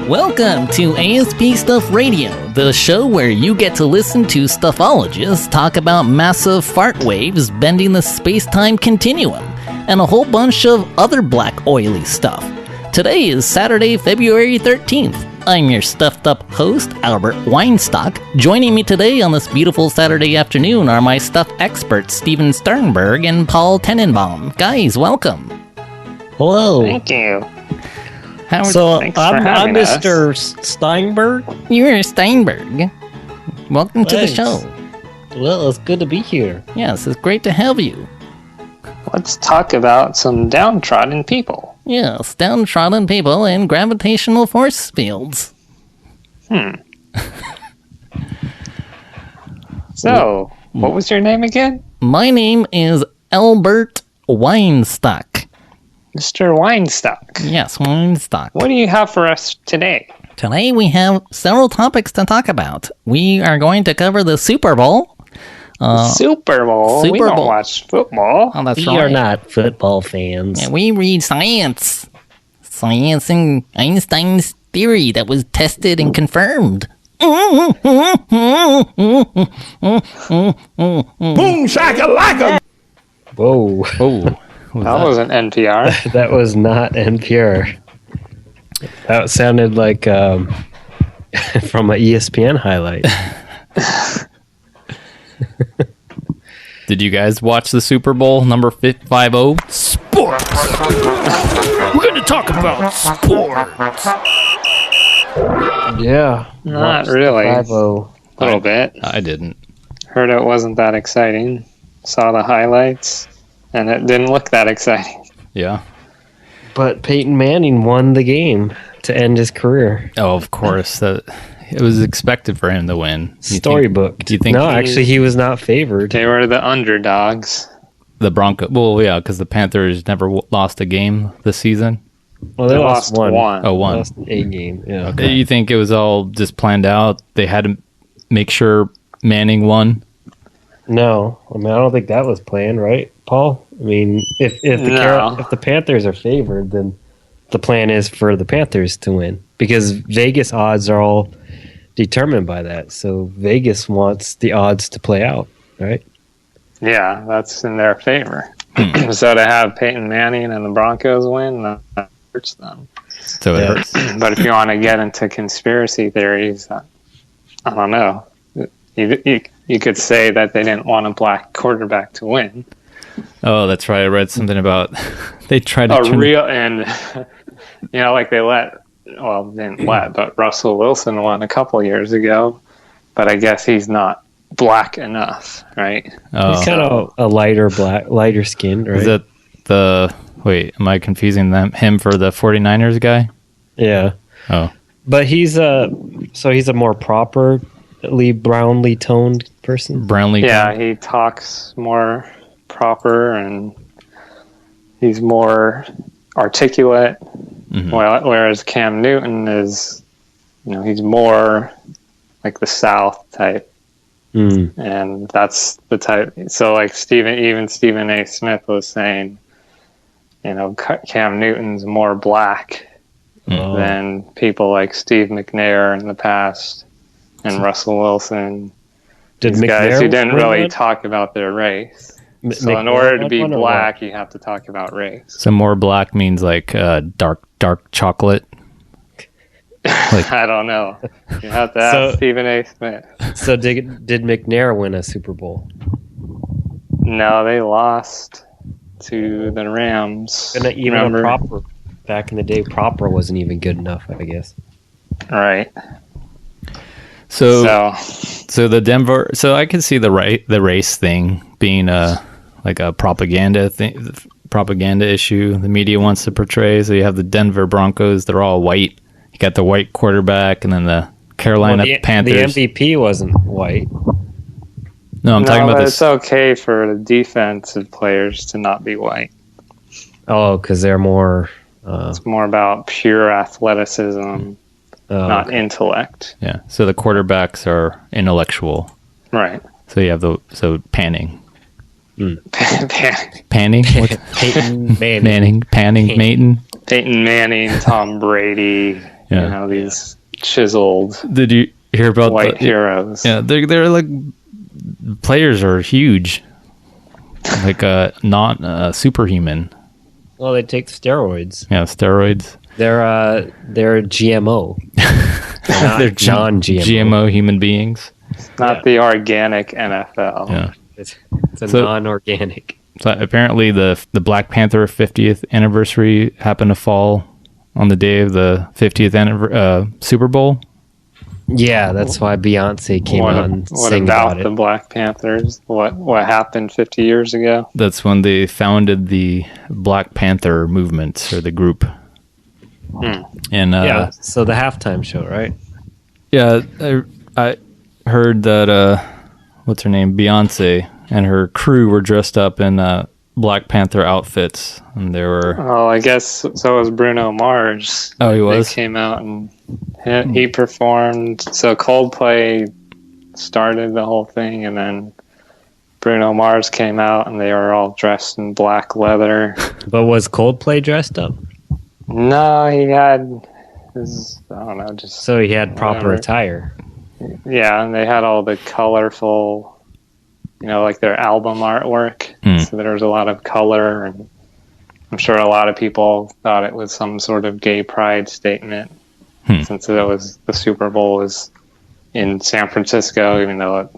Welcome to ASP Stuff Radio, the show where you get to listen to stuffologists talk about massive fart waves bending the space-time continuum, and a whole bunch of other black oily stuff. Today is Saturday, February 13th. I'm your stuffed-up host, Albert Weinstock. Joining me today on this beautiful Saturday afternoon are my stuff experts, Steven Sternberg and Paul Tenenbaum. Guys, welcome. Hello. Thank you. I'm Mr. Steinberg. You're Steinberg. Welcome to the show. Well, it's good to be here. Yes, it's great to have you. Let's talk about some downtrodden people. Yes, downtrodden people and gravitational force fields. So, what was your name again? My name is Albert Weinstock. Mr. Weinstock. Yes, Weinstock. What do you have for us today? Today we have several topics to talk about. We are going to cover the Super Bowl. Super Bowl? We don't watch football. Oh, that's We right. are not football fans. Yeah, we read science. Science and Einstein's theory that was tested and confirmed. Boomshakalaka! Whoa. Oh. That wasn't NPR. That was not NPR. That sounded like from an ESPN highlight. Did you guys watch the Super Bowl number 50? Sports! We're going to talk about sports! Yeah. Not really. 5-0. A little bit. I didn't. Heard it wasn't that exciting. Saw the highlights, and it didn't look that exciting. Yeah. But Peyton Manning won the game to end his career. Oh, of course. It was expected for him to win. Storybook. Do you think? No, actually, he was not favored. They were the underdogs. The Broncos? Well, yeah, because the Panthers never lost a game this season. Well, they lost one. Oh, one. They lost a game. Yeah. Okay. You think it was all just planned out? They had to make sure Manning won? No, I mean I don't think that was planned, right, Paul? I mean, if the Panthers are favored, then the plan is for the Panthers to win because Vegas odds are all determined by that. So Vegas wants the odds to play out, right? Yeah, that's in their favor. So to have Peyton Manning and the Broncos win, that hurts them. So it hurts. But if you want to get into conspiracy theories, I don't know. You could say that they didn't want a black quarterback to win. Oh, that's right. I read something about they tried to like they didn't let, but Russell Wilson won a couple years ago, but I guess he's not black enough, right? Oh. He's kind of a lighter skinned, right? Is it am I confusing him for the 49ers guy? Yeah. Oh. But he's a more properly brownly toned person. Brownlee. Yeah, he talks more proper and he's more articulate. Mm-hmm. Whereas Cam Newton is, he's more like the South type. And that's the type. So like Stephen A. Smith was saying, Cam Newton's more black than people like Steve McNair in the past and Russell Wilson. These guys who didn't really talk about their race. So in order to be black, you have to talk about race. So more black means like dark chocolate. I don't know. You have to ask Stephen A. Smith. So did McNair win a Super Bowl? No, they lost to the Rams. And even proper back in the day, proper wasn't even good enough, I guess. Right. So the Denver. So I can see the race thing being a propaganda issue. The media wants to portray. So you have the Denver Broncos. They're all white. You got the white quarterback, and then the Carolina Panthers. The MVP wasn't white. No, I'm talking about this. It's okay for the defensive players to not be white. Oh, because they're more. It's more about pure athleticism, not intellect. Yeah. So the quarterbacks are intellectual. Right. So you have panning. Panning? Peyton Manning. Panning, Maton. Peyton Manning, Tom Brady, Yeah. You know, these chiseled. Did you hear about white heroes? Yeah, they're like players are huge, like not superhuman. Well, they take steroids. Yeah, steroids. They're GMO. They're non-GMO. GMO human beings. It's not the organic NFL. Yeah, it's a non-organic. So apparently, the Black Panther 50th anniversary happened to fall on the day of the 50th Super Bowl. Yeah, that's why Beyonce came out and sang about it. What about the Black Panthers? What happened 50 years ago? That's when they founded the Black Panther movement, or the group. And so the halftime show, right? Yeah, I heard that what's her name, Beyonce, and her crew were dressed up in Black Panther outfits, and they were. Oh, I guess so. Was Bruno Mars? Oh, he was. He came out and he performed. So Coldplay started the whole thing, and then Bruno Mars came out, and they were all dressed in black leather. But was Coldplay dressed up? No, he had his. I don't know, just so he had proper attire. Yeah, and they had all the colorful. You know, like their album artwork. So there was a lot of color, and I'm sure a lot of people thought it was some sort of gay pride statement, since it was the Super Bowl was in San Francisco, even though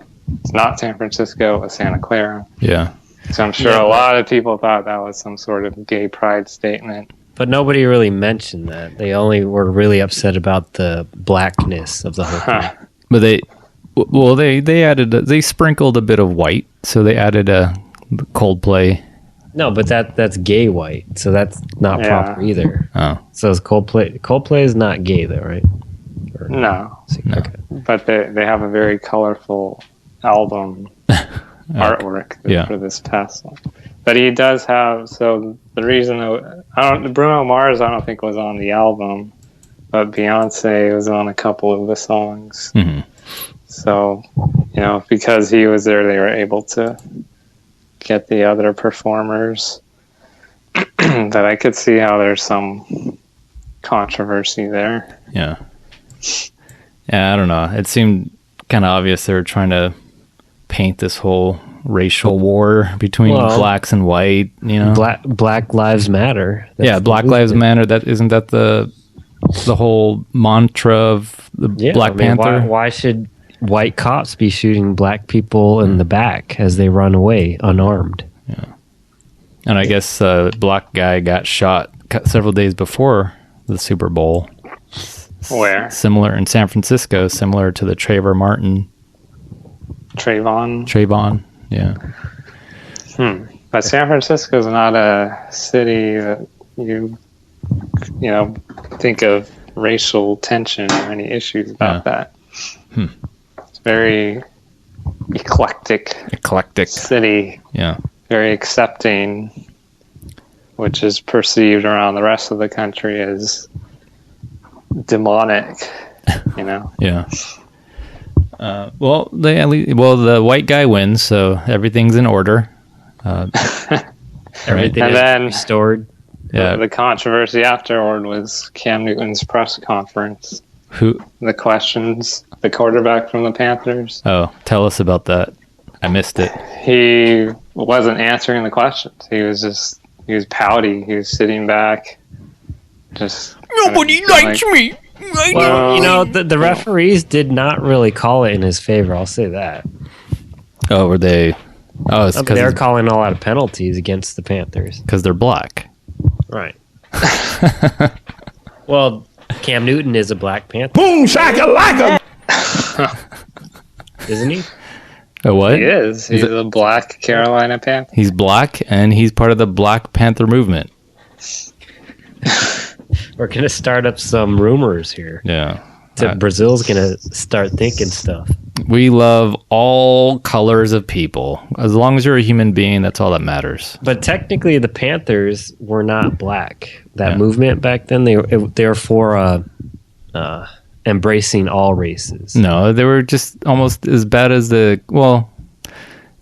it's not San Francisco, it was Santa Clara. Yeah. So I'm sure a lot of people thought that was some sort of gay pride statement. But nobody really mentioned that. They only were really upset about the blackness of the whole thing. But they sprinkled a bit of white, so they added a Coldplay. No, but that's gay white, so that's not proper either. Oh, so is Coldplay is not gay though, right? No. Okay. But they have a very colorful album artwork for this past one. But he does have, so the reason Bruno Mars I don't think was on the album, but Beyonce was on a couple of the songs. Mm-hmm. So, you know, because he was there, they were able to get the other performers. But I could see how there's some controversy there. Yeah. Yeah, I don't know. It seemed kind of obvious they were trying to paint this whole racial war between blacks and white, you know. Black Lives Matter. That's Black Lives Matter. That isn't that the whole mantra of the Black Panther? Why should white cops be shooting black people in the back as they run away unarmed? Yeah. And I guess a black guy got shot several days before the Super Bowl. Where? Similar in San Francisco, similar to the Trayvon Martin. Trayvon, yeah. But San Francisco is not a city that you know, think of racial tension or any issues about that. It's very eclectic city. Yeah. Very accepting, which is perceived around the rest of the country as demonic, you know? Yeah. The white guy wins, so everything's in order. Everything is restored. Yeah. The controversy afterward was Cam Newton's press conference. Who? The questions, the quarterback from the Panthers. Oh, tell us about that. I missed it. He wasn't answering the questions. He was pouty. He was sitting back. Nobody likes me. Well, you know, the referees did not really call it in his favor. I'll say that. Oh, were they? Oh, it's because they're calling a lot of penalties against the Panthers because they're black. Right. Well, Cam Newton is a Black Panther. Boomshakalaka! Isn't he? A what? He is. He's a black Carolina Panther. He's black, and he's part of the Black Panther movement. We're going to start up some rumors here. Yeah. Brazil's going to start thinking stuff. We love all colors of people. As long as you're a human being, that's all that matters. But technically, the Panthers were not black. That movement back then, they were for embracing all races. No, they were just almost as bad as the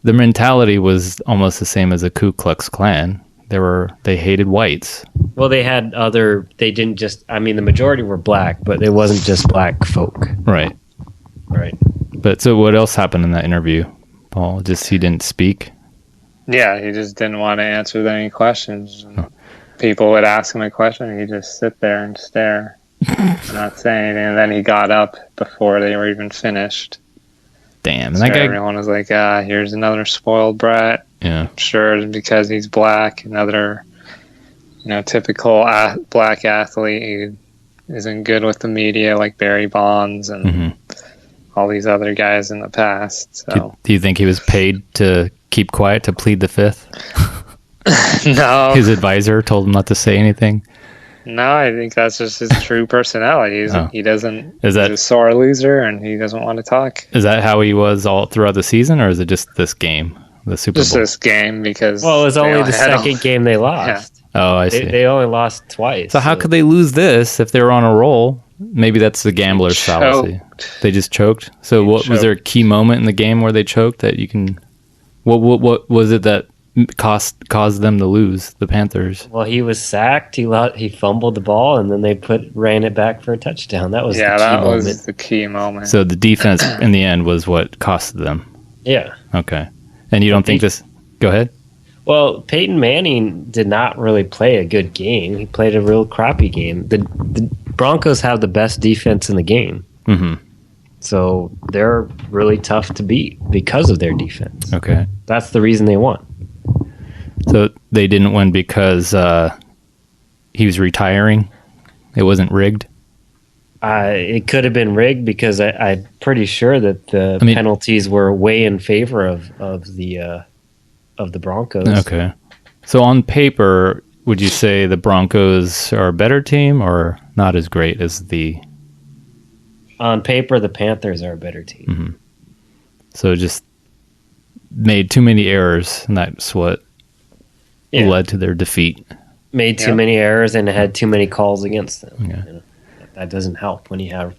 mentality was almost the same as the Ku Klux Klan. they hated whites. Well, they didn't just, I mean, the majority were black, but it wasn't just black folk. Right. But so what else happened in that interview, Paul? Just he didn't speak? Yeah, he just didn't want to answer any questions. People would ask him a question, and he'd just sit there and stare, not say anything. And then he got up before they were even finished. Damn. So everyone was like, here's another spoiled brat. Yeah. I'm sure because he's black, another, typical black athlete who isn't good with the media like Barry Bonds and all these other guys in the past. So, do you think he was paid to keep quiet, to plead the fifth? No. His advisor told him not to say anything? No, I think that's just his true personality. He doesn't. He's a sore loser, and he doesn't want to talk. Is that how he was all throughout the season, or is it just this game, the Super Bowl? Just this game, because it was only the second game they lost. Yeah. Oh, I see. They only lost twice. So how could they lose this if they were on a roll? Maybe that's the gambler's fallacy. They just choked. So was there a key moment in the game where they choked that you can? What was it that caused them to lose, the Panthers? Well, he was sacked. He fumbled the ball, and then they ran it back for a touchdown. That was the key moment. So the defense in the end was what costed them. Yeah. Okay. And you don't think this? Go ahead. Well, Peyton Manning did not really play a good game. He played a real crappy game. The Broncos have the best defense in the game. Mm-hmm. So they're really tough to beat because of their defense. Okay. That's the reason they won. So they didn't win because he was retiring? It wasn't rigged? It could have been rigged because I'm pretty sure that the penalties were way in favor of the Broncos. Okay. So on paper, would you say the Broncos are a better team or not as great as the... On paper, the Panthers are a better team. Mm-hmm. So just made too many errors, and that's what led to their defeat. Made too many errors and had too many calls against them. Yeah. That doesn't help when you have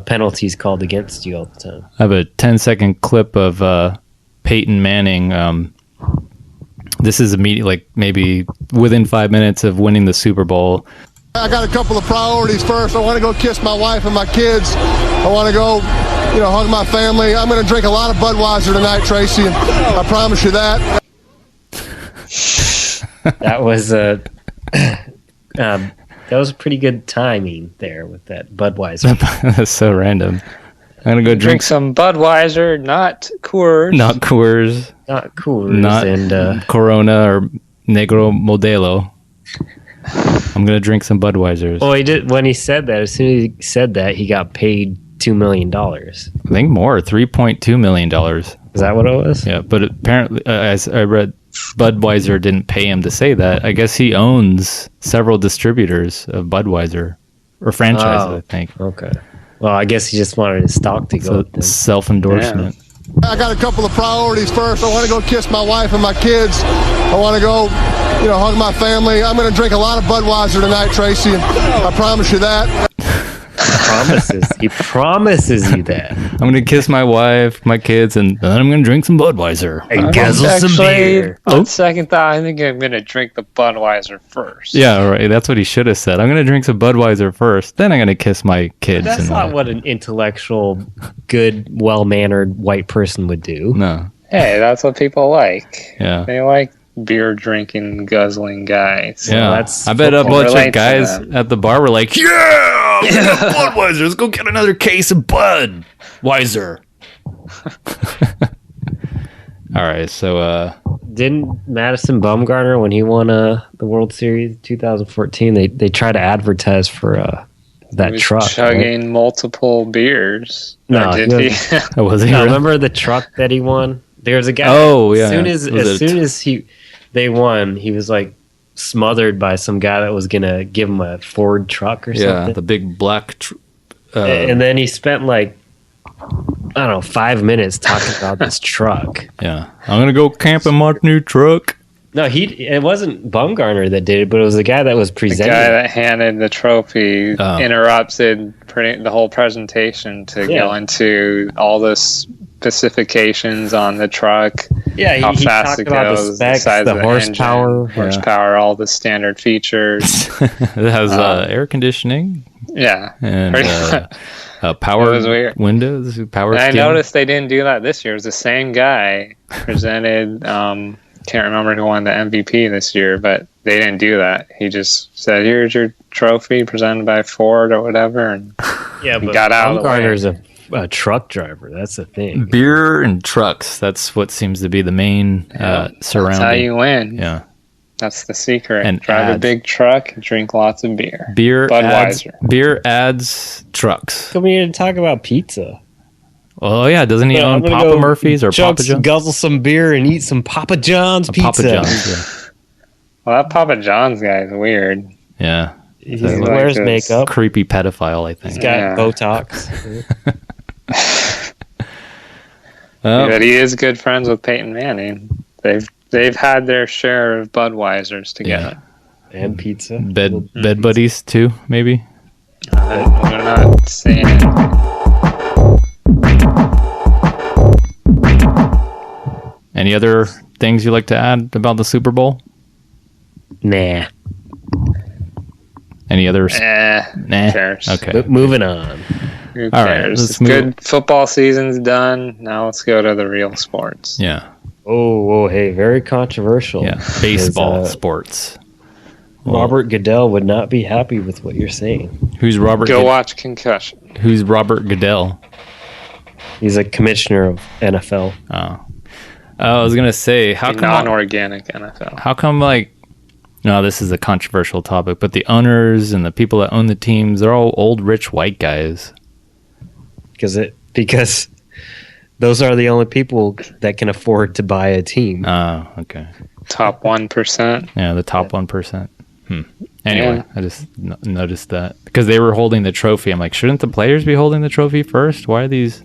penalties called against you all the time. I have a 10-second clip of Peyton Manning. This is maybe within 5 minutes of winning the Super Bowl. I got a couple of priorities first. I want to go kiss my wife and my kids. I want to go, hug my family. I'm going to drink a lot of Budweiser tonight, Tracy, and I promise you that. That was pretty good timing there with that Budweiser. That's so random. I'm going to go drink some Budweiser, not Coors. Not Coors. Not Coors. Not Corona or Negro Modelo. I'm going to drink some Budweisers. Well, he did. When he said that, as soon as he said that, he got paid $2 million. I think more, $3.2 million. Is that what it was? Yeah, but apparently, as I read, Budweiser didn't pay him to say that. I guess he owns several distributors of Budweiser, or franchises, I think. Okay. Well, I guess he just wanted his stock to go up. Self-endorsement. Yeah. I got a couple of priorities first. I want to go kiss my wife and my kids. I want to go, hug my family. I'm going to drink a lot of Budweiser tonight, Tracy, and I promise you that. He promises you that. I'm going to kiss my wife, my kids, and then I'm going to drink some Budweiser. And guzzle some beer. On second thought, I think I'm going to drink the Budweiser first. Yeah, right. That's what he should have said. I'm going to drink some Budweiser first, then I'm going to kiss my kids. That's not what an intellectual, good, well-mannered white person would do. No. Hey, that's what people like. Yeah. They like beer drinking, guzzling guys. Yeah. I bet a bunch of guys at the bar were like, yeah! Budweiser, let's go get another case of Budweiser. All right, so didn't Madison Bumgarner, when he won the World Series 2014, they tried to advertise for that truck, chugging multiple beers. No, did he? Was he? No, remember the truck that he won? There's a guy. Oh, yeah. As soon as they won, he was like smothered by some guy that was gonna give him a Ford truck or something. Yeah, the big black. And then he spent 5 minutes talking about this truck. Yeah, I'm gonna go camp in my new truck. No, it wasn't Bumgarner that did it, but it was the guy that was presenting. The guy that handed the trophy interrupted the whole presentation to go into all this specifications on the truck. Yeah, how he fast talked it about goes, the specs, size the of the horsepower, all the standard features. It has air conditioning. Yeah, and power windows, power. I noticed they didn't do that this year. It was the same guy presented. Can't remember who won the MVP this year, but they didn't do that. He just said, "Here's your trophy, presented by Ford or whatever," and yeah, but got out of the way. Baumgartner's a truck driver. That's the thing. Beer and trucks. That's what seems to be the main surrounding. That's how you win. Yeah. That's the secret. And drive a big truck and drink lots of beer. Beer adds trucks. Come here to talk about pizza. Oh yeah, doesn't he own Papa Murphy's or Papa John's? Guzzle some beer and eat some Papa John's pizza. Papa John's, yeah. Well, that Papa John's guy is weird. Yeah. He wears makeup. Creepy pedophile, I think. He's got Botox. But he is good friends with Peyton Manning. They've had their share of Budweisers together. Yeah. And pizza. Bed buddies too, maybe? We're not saying anything. Any other things you'd like to add about the Super Bowl? Nah. Any others? Nah. Cares. Okay. But moving on. Who cares? All right. Good football season's done. Now let's go to the real sports. Yeah. Oh, hey, very controversial. Yeah. Baseball sports. Robert Goodell would not be happy with what you're saying. Who's Robert? Go watch Concussion. Who's Robert Goodell? He's a commissioner of NFL. Oh. I was gonna say, how come non-organic NFL? How come no, this is a controversial topic, but the owners and the people that own the teams, they're all old, rich, white guys. Because those are the only people that can afford to buy a team. Oh, okay. Top 1%. Yeah, the top 1%. Anyway, I just noticed that because they were holding the trophy. I'm like, shouldn't the players be holding the trophy first? Why are these?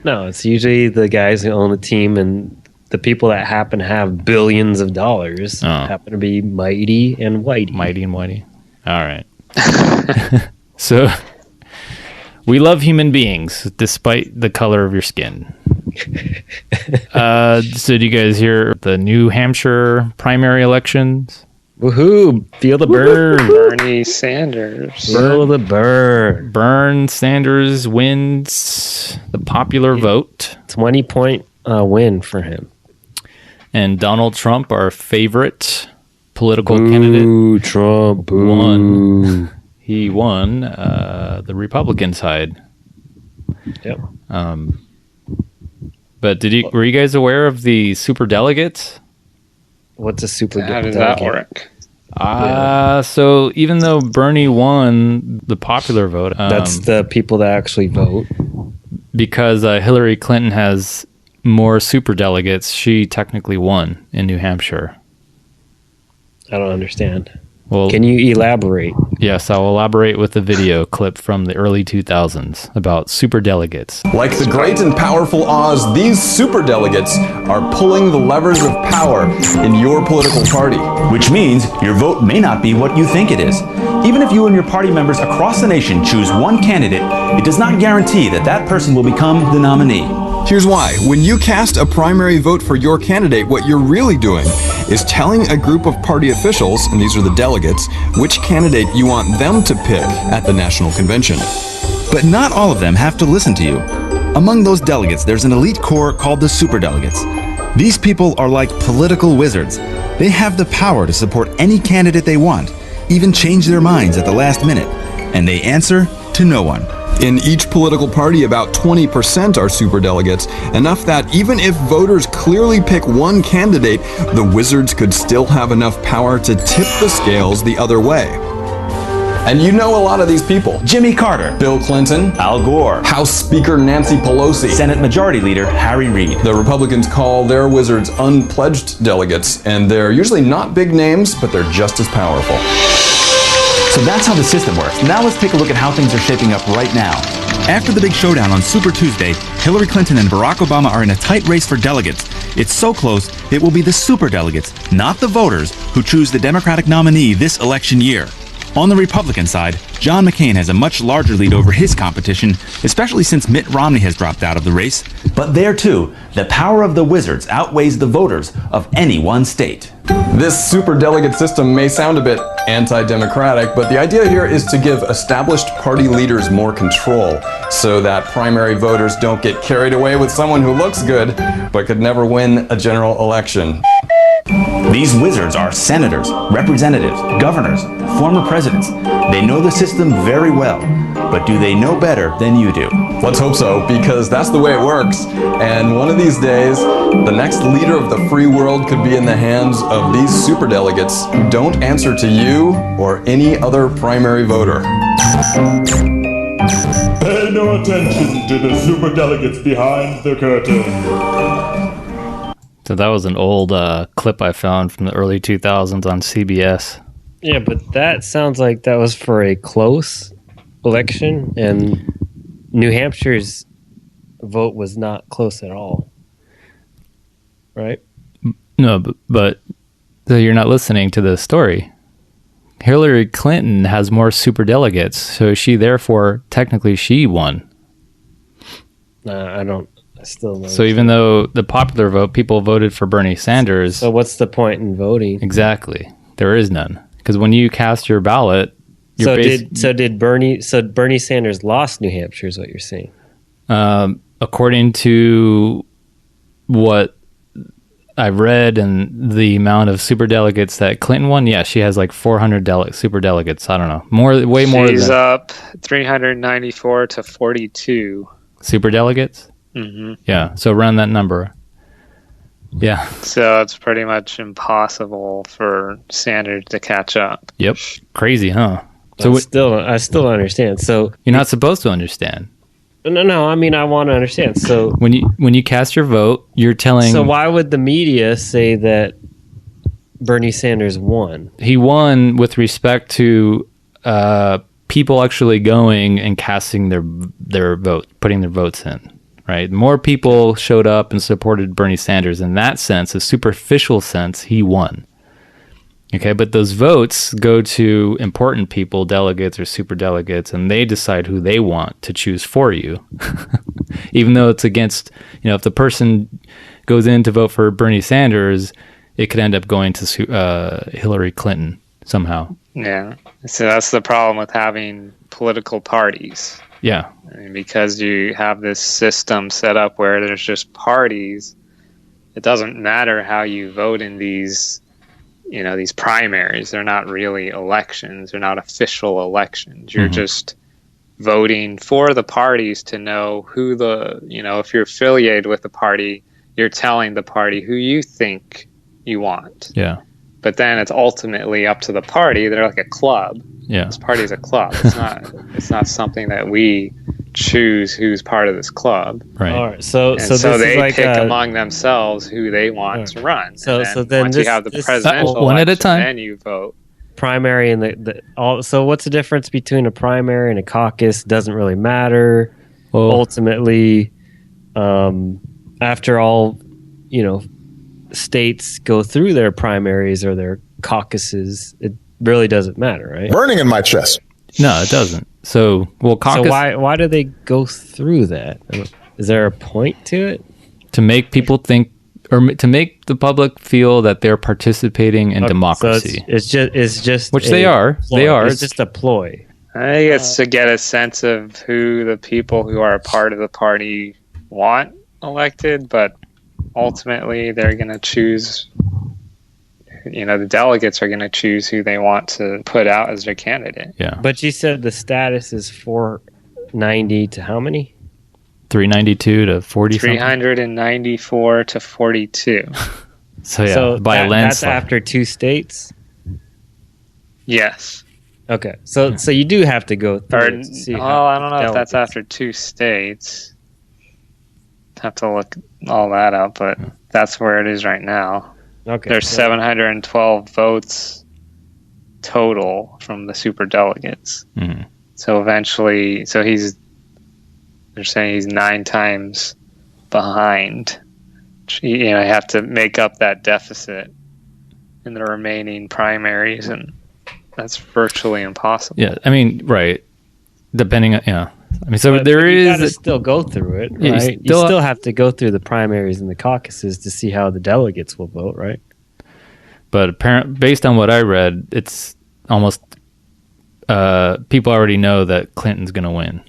No, it's usually the guys who own the team and the people that happen to have billions of dollars happen to be mighty and whitey. Mighty and whitey. All right. So we love human beings despite the color of your skin. So did you guys hear the New Hampshire primary elections? Woohoo! Feel the burn. Bernie Sanders. Feel the burn. Bernie Sanders wins the popular vote. 20-point win for him. And Donald Trump, our favorite political candidate, Trump won. He won the Republican side. Yep. But were you guys aware of the super delegates? What's a super delegate? How does that work? So even though Bernie won the popular vote, that's the people that actually vote. Because Hillary Clinton has more super delegates, she technically won in New Hampshire. I don't understand. Well, can you elaborate? Yes, I'll elaborate with a video clip from the early 2000s about superdelegates. Like the great and powerful Oz, these superdelegates are pulling the levers of power in your political party. Which means your vote may not be what you think it is. Even if you and your party members across the nation choose one candidate, it does not guarantee that that person will become the nominee. Here's why. When you cast a primary vote for your candidate, what you're really doing is telling a group of party officials, and these are the delegates, which candidate you want them to pick at the national convention. But not all of them have to listen to you. Among those delegates, there's an elite corps called the superdelegates. These people are like political wizards. They have the power to support any candidate they want, even change their minds at the last minute, and they answer to no one. In each political party, about 20% are superdelegates, enough that even if voters clearly pick one candidate, the wizards could still have enough power to tip the scales the other way. And you know a lot of these people. Jimmy Carter, Bill Clinton, Al Gore, House Speaker Nancy Pelosi, Senate Majority Leader Harry Reid. The Republicans call their wizards unpledged delegates, and they're usually not big names, but they're just as powerful. So that's how the system works. Now let's take a look at how things are shaping up right now. After the big showdown on Super Tuesday, Hillary Clinton and Barack Obama are in a tight race for delegates. It's so close, it will be the super delegates, not the voters, who choose the Democratic nominee this election year. On the Republican side, John McCain has a much larger lead over his competition, especially since Mitt Romney has dropped out of the race. But there too, the power of the wizards outweighs the voters of any one state. This superdelegate system may sound a bit anti-democratic, but the idea here is to give established party leaders more control so that primary voters don't get carried away with someone who looks good but could never win a general election. These wizards are senators, representatives, governors, former presidents. They know the system very well, but do they know better than you do? Let's hope so, because that's the way it works. And one of these days, the next leader of the free world could be in the hands of these superdelegates who don't answer to you or any other primary voter. Pay no attention to the superdelegates behind the curtain. So that was an old clip I found from the early 2000s on CBS. Yeah, but that sounds like that was for a close election, and New Hampshire's vote was not close at all. Right? No, but so you're not listening to the story. Hillary Clinton has more superdelegates, so technically she won. I still don't. So even though the popular vote, people voted for Bernie Sanders. So what's the point in voting? Exactly. There is none. Because when you cast your ballot, Bernie Sanders lost New Hampshire is what you're saying. According to what I've read and the amount of superdelegates that Clinton won, yeah, she has like 400 superdelegates. I don't know. Way more. She's up 394 to 42. Superdelegates? Mm-hmm. Yeah, so around that number. Yeah. So it's pretty much impossible for Sanders to catch up. Yep. Crazy, huh? So I still don't understand. So you're not supposed to understand. No. I mean, I want to understand. So when you cast your vote, you're telling. So why would the media say that Bernie Sanders won? He won with respect to people actually going and casting their vote, putting their votes in. Right, more people showed up and supported Bernie Sanders. In that sense, a superficial sense, he won. Okay, but those votes go to important people, delegates or superdelegates, and they decide who they want to choose for you. Even though it's against, if the person goes in to vote for Bernie Sanders, it could end up going to Hillary Clinton somehow. Yeah, so that's the problem with having political parties. Yeah. I mean, because you have this system set up where there's just parties, it doesn't matter how you vote in these primaries. They're not really elections. They're not official elections. You're just voting for the parties to know who if you're affiliated with the party, you're telling the party who you think you want. Yeah. But then it's ultimately up to the party. They're like a club. Yeah. This party is a club. It's not something that we choose who's part of this club. Right. All right. So they pick among themselves who they want to run. So then once you have the presidential one election, at a time, then you vote. Primary and so what's the difference between a primary and a caucus? Doesn't really matter. Well, ultimately, after all, states go through their primaries or their caucuses, it really doesn't matter, right? Burning in my chest. No, it doesn't. So, caucus. So why do they go through that? Is there a point to it? To make people think, or to make the public feel that they're participating in democracy. So it's just which they are. Ploy. They are. It's just a ploy. I think it's to get a sense of who the people who are a part of the party want elected, but ultimately they're going to choose, the delegates are going to choose who they want to put out as their candidate. Yeah. But you said the status is 490 to how many? 392 to 40 394 to 42. So by a landslide. That's after two states? Yes. Okay. So you do have to go through it to see I don't know if that's after two states. Have to look all that up, but that's where it is right now. Okay. There's 712 votes total from the superdelegates. Mm-hmm. So eventually, they're saying he's 9 times behind. You have to make up that deficit in the remaining primaries, and that's virtually impossible. Yeah, I mean, right. Depending on, I mean, so but there you is gotta still go through it, right? Yeah, You still have to go through the primaries and the caucuses to see how the delegates will vote, right? But based on what I read, it's almost people already know that Clinton's going to win.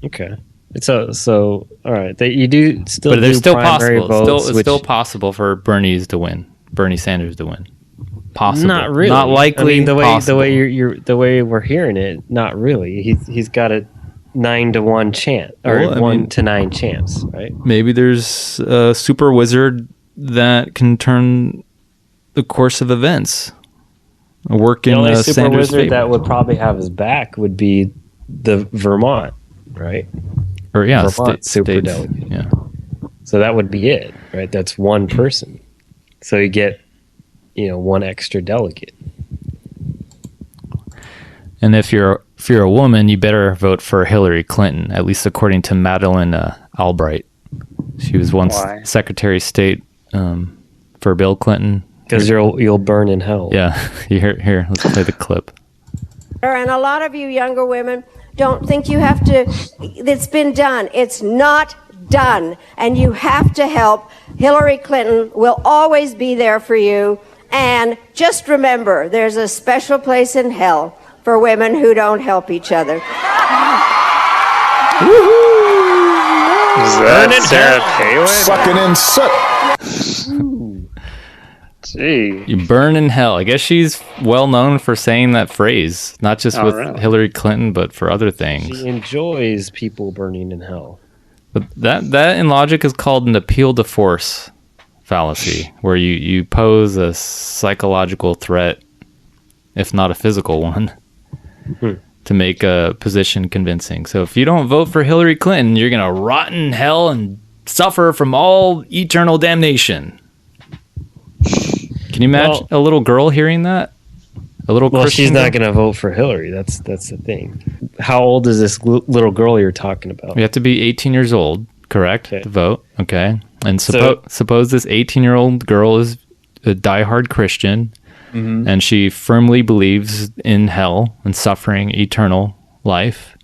Okay. So all right. You do still, but there's still primary possible. votes, It's still possible for Bernie Sanders to win. Possible, not really. not likely. I mean, possible. the way we're hearing it, not really. He's got a 9-1 chance or 1 to 9 chance, right? Maybe there's a super wizard that can turn the course of events. Work in the only super Sanders' wizard favor. that would probably have his back would be the Vermont, right? Or Vermont super delegate. Yeah. So that would be it, right? That's one person. So you get, one extra delegate. And if you're a woman, you better vote for Hillary Clinton, at least according to Madeleine Albright. She was once Secretary of State for Bill Clinton. Because you'll burn in hell. Yeah. Here, let's play the clip. And a lot of you younger women don't think you have to, it's been done. It's not done. And you have to help. Hillary Clinton will always be there for you. And just remember, there's a special place in hell for women who don't help each other. Is that Sarah Palin? Sucking in soot. Gee. You burn in hell. I guess she's well known for saying that phrase, not just with Hillary Clinton, but for other things. She enjoys people burning in hell. But that in logic is called an appeal to force fallacy, where you pose a psychological threat, if not a physical one, to make a position convincing. So if you don't vote for Hillary Clinton, you're going to rot in hell and suffer from all eternal damnation. Can you imagine a little girl hearing that? A little Christian she's girl? not going to vote for Hillary. That's the thing. How old is this little girl you're talking about? You have to be 18 years old, correct, to vote. Okay. And suppose this 18-year-old girl is a diehard Christian, and she firmly believes in hell and suffering, eternal life.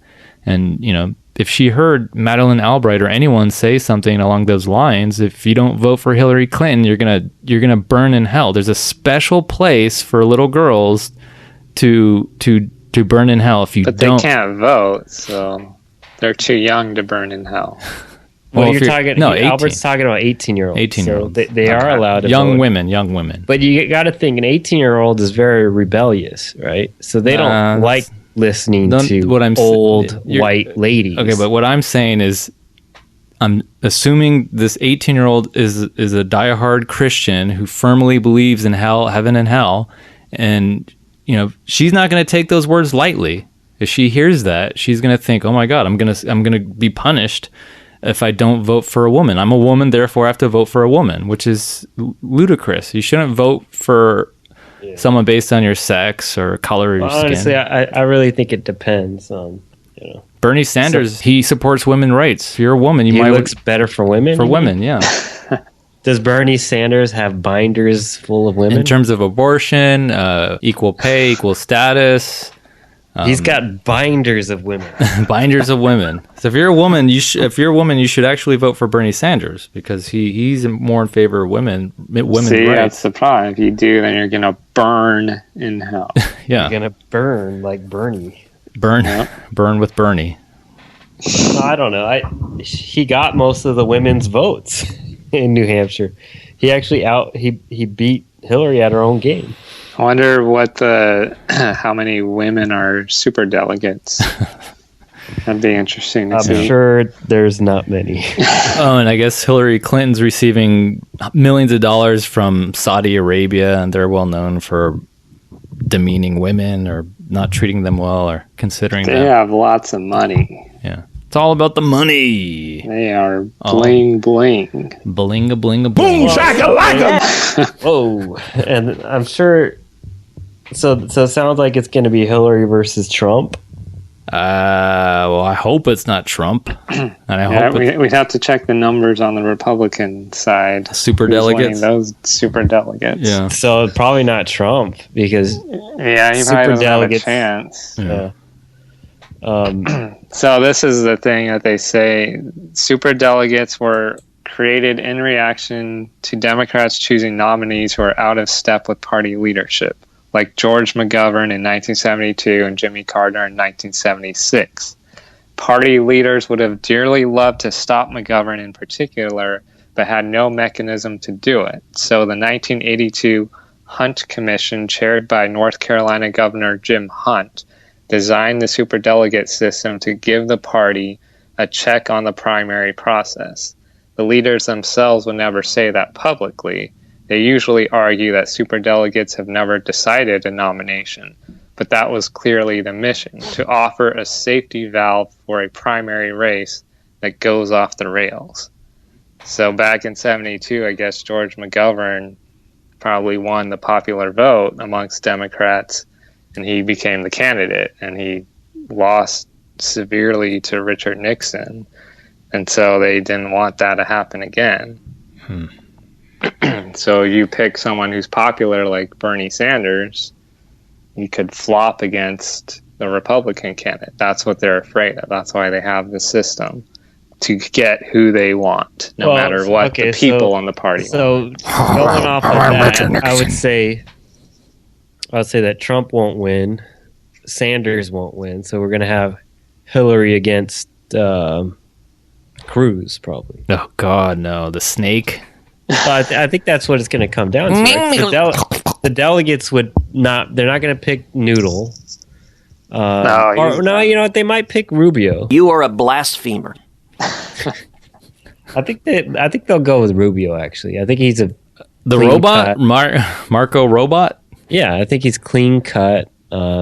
And, if she heard Madeleine Albright or anyone say something along those lines, if you don't vote for Hillary Clinton, you're gonna burn in hell. There's a special place for little girls to burn in hell if you don't. But they can't vote, so they're too young to burn in hell. Well, Albert's talking about 18-year-olds. 18-year-olds. So they are allowed to young vote. women. But you got to think an 18-year-old is very rebellious, right? So they don't like listening to old white ladies. Okay, but what I'm saying is, I'm assuming this 18-year-old is a diehard Christian who firmly believes in hell, heaven and hell, and she's not going to take those words lightly. If she hears that, she's going to think, "Oh my God, I'm going to be punished if I don't vote for a woman. I'm a woman, therefore I have to vote for a woman," which is ludicrous. You shouldn't vote for someone based on your sex or color of your skin. Honestly, I really think it depends on, Bernie Sanders, he supports women's rights. If you're a woman, he looks better for women? For women, yeah. Does Bernie Sanders have binders full of women? In terms of abortion, equal pay, equal status. He's got binders of women. Binders of women. So if you're a woman, you should actually vote for Bernie Sanders because he's more in favor of women's rights. That's the problem. If you do, then you're gonna burn in hell. Yeah, you're gonna burn like Bernie. Burn with Bernie. I don't know. He got most of the women's votes in New Hampshire. He actually he beat Hillary at her own game. I wonder how many women are super delegates. That'd be interesting to see. I'm sure there's not many. Oh, and I guess Hillary Clinton's receiving millions of dollars from Saudi Arabia, and they're well known for demeaning women or not treating them well or considering them. They have lots of money. Yeah. It's all about the money. They are bling bling. Blinga blinga bling. Boomshakalaka! Whoa. And I'm sure... So it sounds like it's going to be Hillary versus Trump. Well, I hope it's not Trump. And we'd have to check the numbers on the Republican side. Super delegates. Those super delegates. Yeah. So probably not Trump because he probably doesn't have a chance. Yeah. So this is the thing that they say: super delegates were created in reaction to Democrats choosing nominees who are out of step with party leadership, like George McGovern in 1972 and Jimmy Carter in 1976. Party leaders would have dearly loved to stop McGovern in particular, but had no mechanism to do it. So the 1982 Hunt Commission, chaired by North Carolina Governor Jim Hunt, designed the superdelegate system to give the party a check on the primary process. The leaders themselves would never say that publicly. They usually argue that superdelegates have never decided a nomination, but that was clearly the mission, to offer a safety valve for a primary race that goes off the rails. So back in 72, I guess George McGovern probably won the popular vote amongst Democrats, and he became the candidate, and he lost severely to Richard Nixon. And so they didn't want that to happen again. So you pick someone who's popular like Bernie Sanders, you could flop against the Republican candidate. That's what they're afraid of. That's why they have the system, to get who they want, no matter what the people on the party want. So going off of that, I would say that Trump won't win, Sanders won't win. So we're going to have Hillary against Cruz, probably. Oh God, no! The snake. But I think that's what it's going to come down to. Right? The delegates would not. They're not going to pick Noodle. You know what? They might pick Rubio. You are a blasphemer. I think they'll go with Rubio. Actually, I think he's the robot, Marco Robot. Yeah, I think he's clean cut.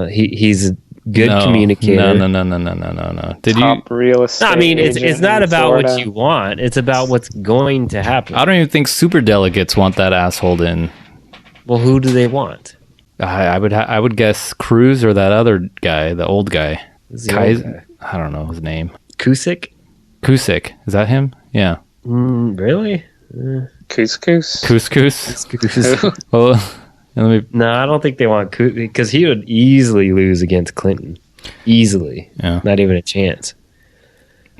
He's a good communicator. No. Top real estate. I mean, it's not about what you want. It's about what's going to happen. I don't even think super delegates want that asshole in. Well, who do they want? I would guess Cruz or that other guy, the old guy. I don't know his name. Cusick. Is that him? Yeah. Really? Couscous. Well, no, I don't think they want Couscous because he would easily lose against Clinton. Easily. Yeah. Not even a chance.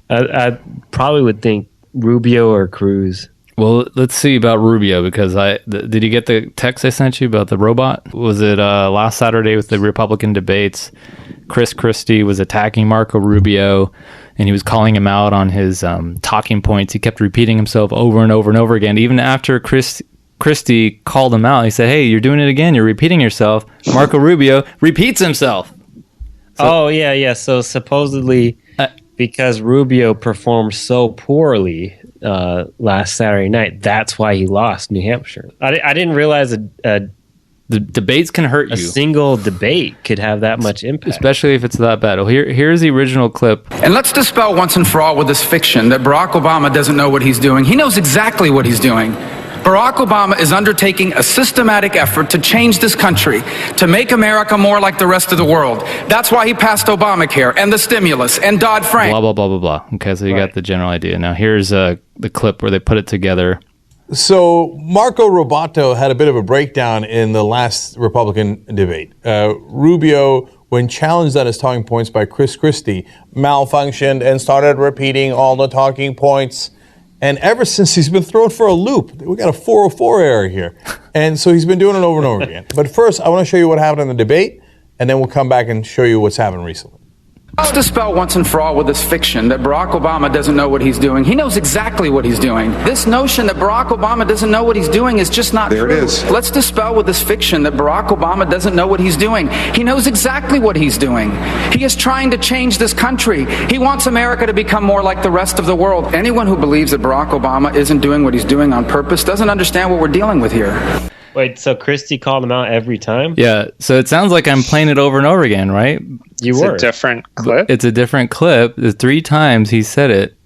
I probably would think Rubio or Cruz. Well, let's see about Rubio, because did you get the text I sent you about the robot? Was it last Saturday with the Republican debates? Chris Christie was attacking Marco Rubio, and he was calling him out on his talking points. He kept repeating himself over and over and over again. Even after Christie called him out, he said, "Hey, you're doing it again. You're repeating yourself." Marco Rubio repeats himself. So supposedly, because Rubio performed so poorly last Saturday night, that's why he lost New Hampshire. I didn't realize the debates can hurt you. A single debate could have that much impact, especially if it's that bad. Well, here's the original clip. And let's dispel once and for all with this fiction that Barack Obama doesn't know what he's doing. He knows exactly what he's doing. Barack Obama is undertaking a systematic effort to change this country, to make America more like the rest of the world. That's why he passed Obamacare and the stimulus and Dodd-Frank. Blah, blah, blah, blah, blah. Okay, so you got the general idea. Now here's the clip where they put it together. So Marco Roboto had a bit of a breakdown in the last Republican debate. Rubio, when challenged on his talking points by Chris Christie, malfunctioned and started repeating all the talking points. And ever since, he's been thrown for a loop. We got a 404 error here. And so he's been doing it over and over again. But first, I want to show you what happened in the debate, and then we'll come back and show you what's happened recently. Let's dispel once and for all with this fiction that Barack Obama doesn't know what he's doing. He knows exactly what he's doing. This notion that Barack Obama doesn't know what he's doing is just not true. There it is. Let's dispel with this fiction that Barack Obama doesn't know what he's doing. He knows exactly what he's doing. He is trying to change this country. He wants America to become more like the rest of the world. Anyone who believes that Barack Obama isn't doing what he's doing on purpose doesn't understand what we're dealing with here. Wait, so Christie called him out every time? Yeah, so it sounds like I'm playing it over and over again, right? It's a different clip? It's a different clip. The 3 times he said it.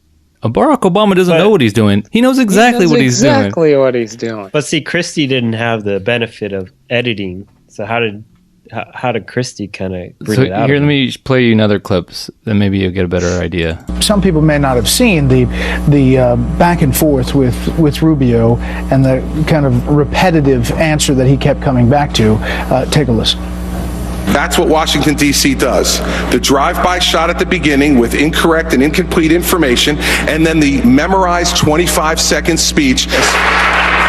Barack Obama doesn't know what he's doing. He knows exactly what he's doing. Exactly what he's doing. But see, Christie didn't have the benefit of editing. So how did how did Christie kind of bring So it out? here, let me play you another clip, then maybe you'll get a better idea. Some people may not have seen the back and forth with Rubio and the kind of repetitive answer that he kept coming back to. Take a listen. That's what Washington, D.C. does. The drive-by shot at the beginning with incorrect and incomplete information, and then the memorized 25-second speech.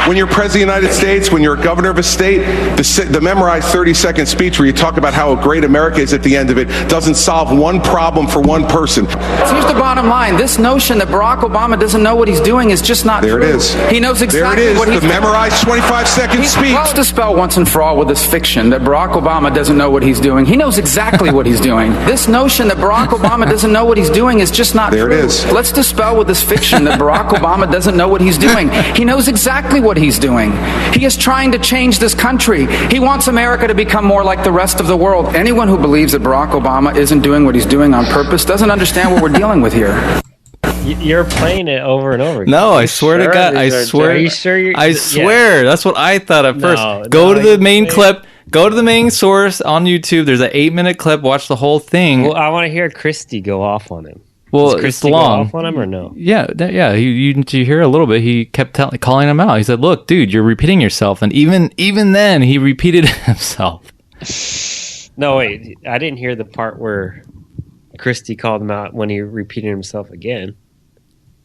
When you're president of the United States, when you're a governor of a state, the memorized 30-second speech where you talk about how great America is at the end of it doesn't solve one problem for one person. So here's the bottom line. This notion that Barack Obama doesn't know what he's doing is just not true. There it is. He knows exactly there it is, what he's the memorized 25-second speech. Let's dispel once and for all with this fiction that Barack Obama doesn't know what he's doing. He knows exactly what he's doing. This notion that Barack Obama doesn't know what he's doing is just not true. There it is. Let's dispel with this fiction that Barack Obama doesn't know what he's doing. He knows exactly what he's doing. He is trying to change this country. He wants America to become more like the rest of the world. Anyone who believes that Barack Obama isn't doing what he's doing on purpose doesn't understand what we're dealing with here. You're playing it over and over again. No, I swear to God. I swear. Are you sure? I swear. That's what I thought at first. Go to the main clip. Go to the main source on YouTube. There's an 8-minute clip. Watch the whole thing. Well, I want to hear Christie go off on him. Well, Does Christie it's long. Go off on him or no? Yeah. You hear a little bit. He kept calling him out. He said, "Look, dude, you're repeating yourself." And even then, he repeated himself. No, wait. I didn't hear the part where Christie called him out when he repeated himself again.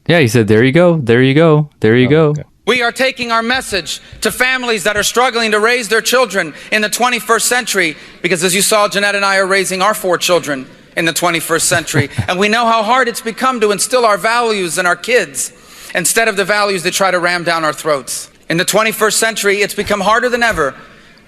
Yeah, he said, "There you go. There you go. There you go." Okay. We are taking our message to families that are struggling to raise their children in the 21st century, because as you saw, Jeanette and I are raising our 4 children in the 21st century, and we know how hard it's become to instill our values in our kids instead of the values that try to ram down our throats. In the 21st century, it's become harder than ever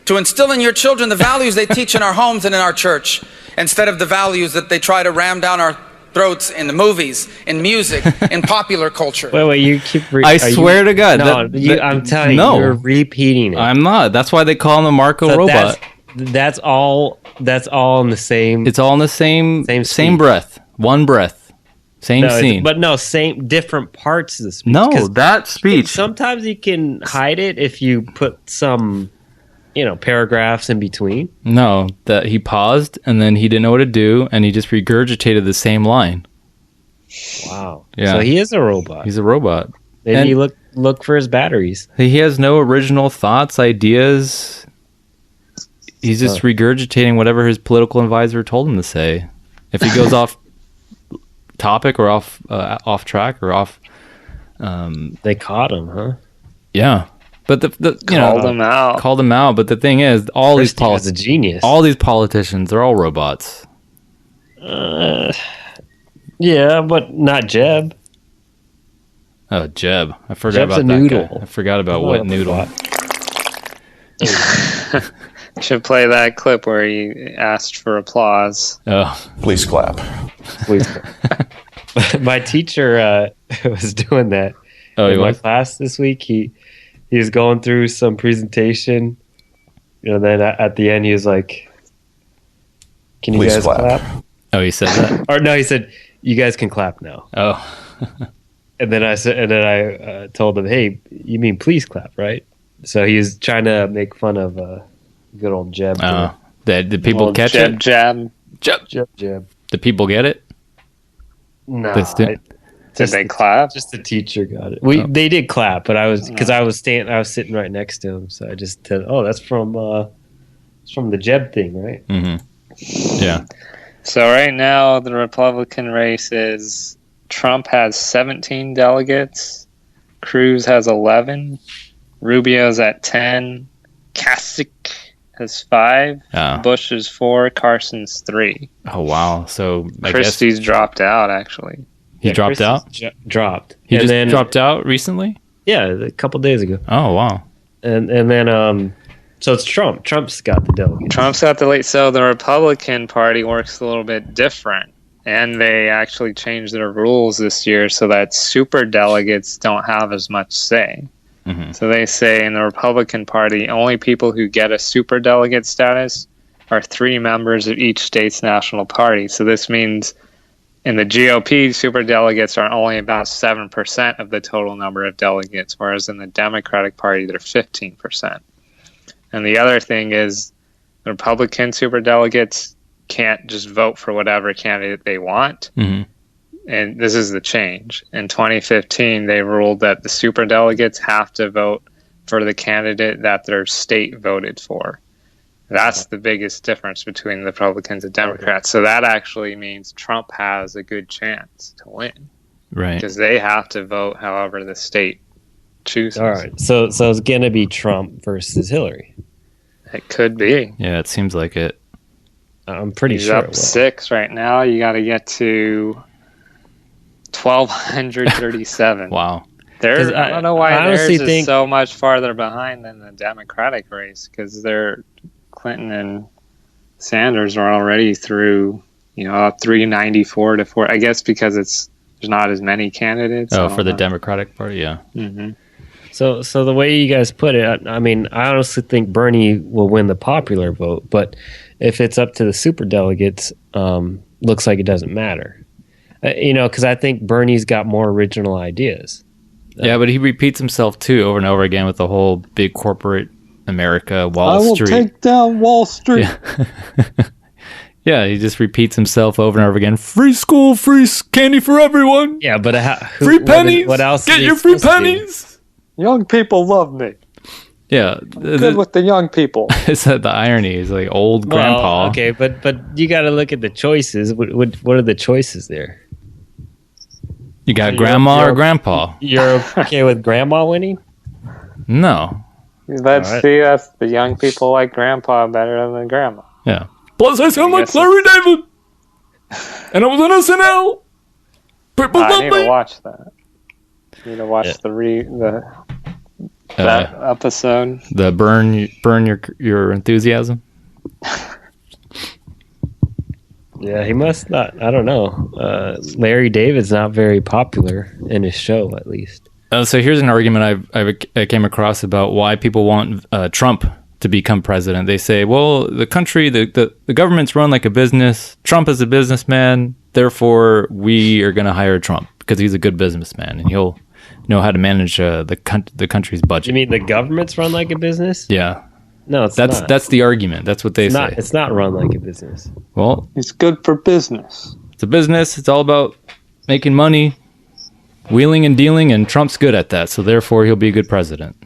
to instill in your children the values they teach in our homes and in our church instead of the values that they try to ram down our throats in the movies, in music, in popular culture. Wait, you keep... I swear to God. No, I'm telling you, you're repeating it. I'm not. That's why they call him the Marco Robot. That's all in the same... It's all in the same breath. One breath. Same scene. But no, same different parts of the speech. No, that speech. Sometimes you can hide it if you put some, paragraphs in between. No, that he paused and then he didn't know what to do and he just regurgitated the same line. Wow. Yeah. So he is a robot. He's a robot. Maybe you look for his batteries. He has no original thoughts, ideas. He's just regurgitating whatever his political advisor told him to say. If he goes off topic or off track or off, they caught him, huh? Yeah, but called him out. But the thing is, all these a genius. All these politicians, they're all robots. Yeah, but not Jeb. Oh, Jeb! I forgot Jeb's about a that noodle. guy. I forgot about Wet Noodle. Should play that clip where he asked for applause. Oh, Please clap. Please clap. My teacher was doing that in my class this week. He was going through some presentation. Then at the end he was like, "Can you Please guys clap?" Oh, he said that. Or no, he said, "You guys can clap now." Oh. And then I told him, "Hey, you mean please clap, right?" So he was trying to make fun of good old Jeb. Did people catch Jeb, it? Jeb. Did people get it? No. Did they clap? Just the teacher got it. They did clap, but I was sitting right next to him, so I just said, "Oh, that's from the Jeb thing, right?" Mm-hmm. Yeah. So right now the Republican race is Trump has 17 delegates, Cruz has 11, Rubio's at 10, Kasich has 5, Bush is 4, Carson's 3. Oh wow! So Christie's dropped out actually. He dropped out. Dropped. He just dropped out recently. Yeah, a couple days ago. Oh wow! And then so it's Trump. Trump's got the delegates. Trump's got the late. So the Republican Party works a little bit different, and they actually changed their rules this year so that super delegates don't have as much say. Mm-hmm. So they say in the Republican Party, only people who get a super delegate status are 3 members of each state's national party. So this means in the GOP, super delegates are only about 7% of the total number of delegates, whereas in the Democratic Party, they're 15%. And the other thing is the Republican superdelegates can't just vote for whatever candidate they want. Mm-hmm. And this is the change. In 2015, they ruled that the superdelegates have to vote for the candidate that their state voted for. That's the biggest difference between the Republicans and Democrats. So that actually means Trump has a good chance to win. Right. Because they have to vote however the state chooses. All right. So it's going to be Trump versus Hillary. It could be. Yeah, it seems like it. I'm pretty He's sure. up 6 right now. You got to get to 1,237. Wow. I don't know why theirs is so much farther behind than the Democratic race, because Clinton and Sanders are already through, 394 to 4. I guess because there's not as many candidates. Oh, for the Democratic Party, yeah. Mm-hmm. So the way you guys put it, I mean, I honestly think Bernie will win the popular vote, but if it's up to the superdelegates, looks like it doesn't matter. Because I think Bernie's got more original ideas. Yeah, but he repeats himself too over and over again with the whole big corporate America, Wall Street. I will take down Wall Street. Yeah. Yeah, he just repeats himself over and over again. Free school, free candy for everyone. Yeah, but free pennies. What else? Get your free pennies. Young people love me. Yeah, good with the young people. It's the irony is like old grandpa. Okay, but you got to look at the choices. What are the choices there? You got grandma or grandpa. You're okay with grandma winning? No. Let's see. That's the young people like grandpa better than grandma. Yeah. Plus, I sound like Larry David, and I was on SNL. People love me. I need to watch that. You need to watch that episode. The burn your enthusiasm. Yeah, he must not. I don't know. Larry David's not very popular in his show, at least. So here's an argument I came across about why people want Trump to become president. They say, well, the country, the government's run like a business. Trump is a businessman. Therefore, we are going to hire Trump because he's a good businessman and he'll know how to manage the country's budget. You mean the government's run like a business? Yeah. No, not. That's the argument. That's what they say. It's not run like a business. Well, it's good for business. It's a business. It's all about making money, wheeling and dealing, and Trump's good at that. So therefore, he'll be a good president.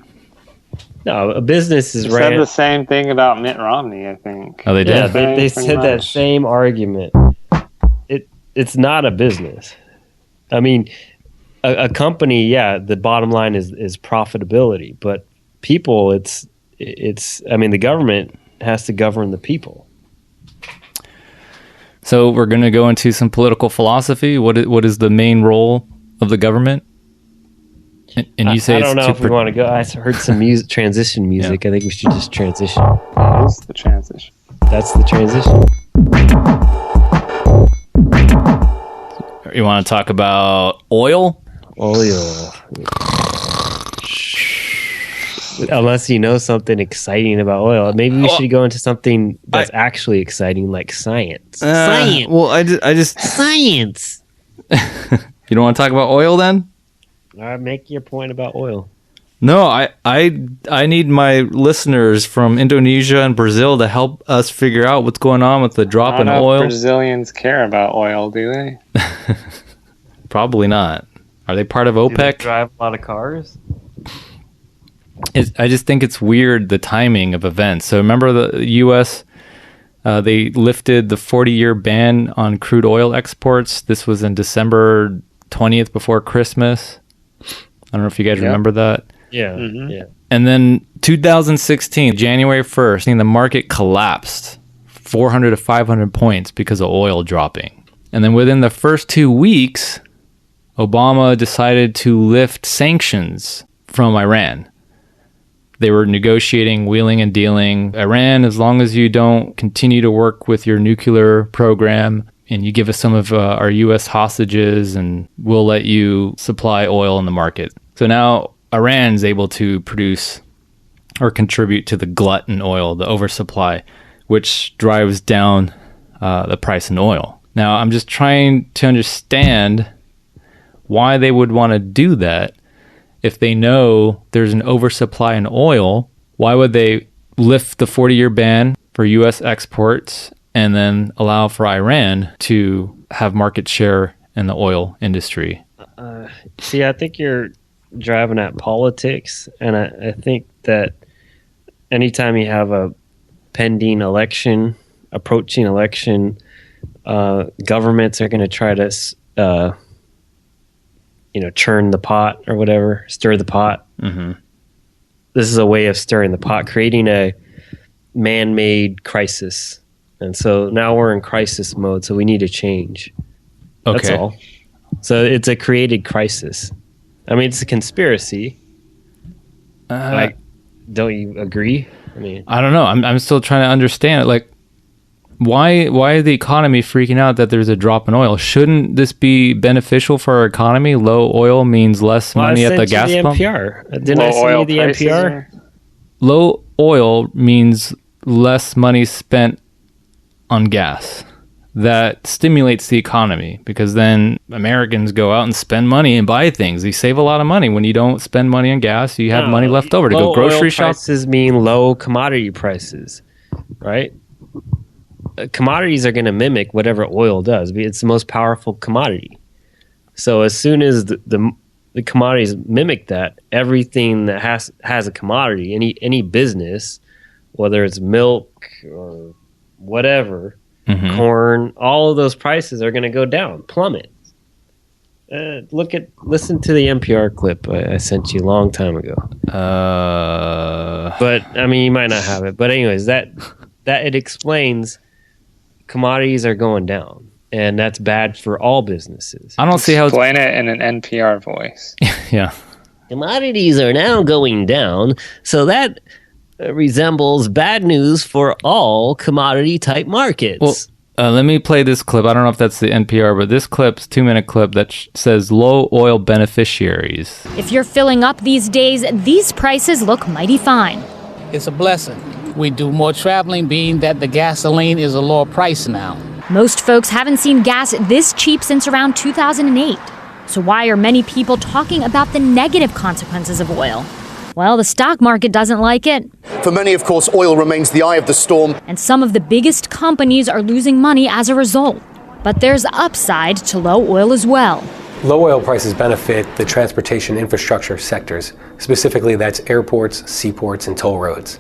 No, a business is ran. Said the same thing about Mitt Romney, I think. Oh, they did? Yeah, they said that same argument. It's not a business. I mean, a company, yeah, the bottom line is profitability, but people, it's. I mean, the government has to govern the people. So we're going to go into some political philosophy. What is the main role of the government? And you say I don't know if we want to go. I heard some transition music. Yeah. I think we should just transition. That is the transition. That's the transition. You want to talk about oil? Oil. Unless you know something exciting about oil. Maybe we should go into something that's actually exciting, like science. Science. Well, I just science. You don't want to talk about oil then? Make your point about oil. No, I need my listeners from Indonesia and Brazil to help us figure out what's going on with the drop in oil. Brazilians care about oil, do they? Probably not. Are they part of OPEC? Do they drive a lot of cars? I just think it's weird, the timing of events. So remember the U.S., they lifted the 40-year ban on crude oil exports. This was in December 20th before Christmas. I don't know if you guys remember that. Yeah, yeah. And then 2016, January 1st, the market collapsed 400 to 500 points because of oil dropping. And then within the first 2 weeks, Obama decided to lift sanctions from Iran. They were negotiating, wheeling and dealing. Iran, as long as you don't continue to work with your nuclear program and you give us some of our U.S. hostages, and we'll let you supply oil in the market. So now Iran's able to produce or contribute to the glut in oil, the oversupply, which drives down the price in oil. Now, I'm just trying to understand why they would want to do that. If they know there's an oversupply in oil, why would they lift the 40-year ban for U.S. exports and then allow for Iran to have market share in the oil industry? See, I think you're driving at politics, and I think that anytime you have a pending election, approaching election, governments are going to try to, churn the pot or whatever, stir the pot. Mm-hmm. This is a way of stirring the pot, creating a man-made crisis. And so now we're in crisis mode, so we need to change. Okay. That's all. So it's a created crisis. I mean, it's a conspiracy. Don't you agree? I mean, I don't know. I'm still trying to understand it. Like, why is the economy freaking out that there's a drop in oil? Shouldn't this be beneficial for our economy? Low oil means less money at the gas pump. NPR. Didn't I send you the NPR? Low oil means less money spent on gas. That stimulates the economy because then Americans go out and spend money and buy things. You save a lot of money when you don't spend money on gas. You have money left over to go grocery shop. Low prices mean low commodity prices, right? Commodities are going to mimic whatever oil does. It's the most powerful commodity. So as soon as the commodities mimic that, everything that has a commodity, any business, whether it's milk or whatever, corn, all of those prices are going to go down, plummet. Listen to the NPR clip I sent you a long time ago. But I mean, you might not have it. But anyways, that it explains commodities are going down, and that's bad for all businesses. I don't see how. Explain it in an NPR voice. Yeah. Commodities are now going down, so that resembles bad news for all commodity type markets. Well, let me play this clip. I don't know if that's the NPR, but this clip's 2-minute clip that says low oil beneficiaries. If you're filling up these days, these prices look mighty fine. It's a blessing. We do more traveling, being that the gasoline is a lower price now. Most folks haven't seen gas this cheap since around 2008. So why are many people talking about the negative consequences of oil? Well, the stock market doesn't like it. For many, of course, oil remains the eye of the storm. And some of the biggest companies are losing money as a result. But there's upside to low oil as well. Low oil prices benefit the transportation infrastructure sectors. Specifically, that's airports, seaports, and toll roads.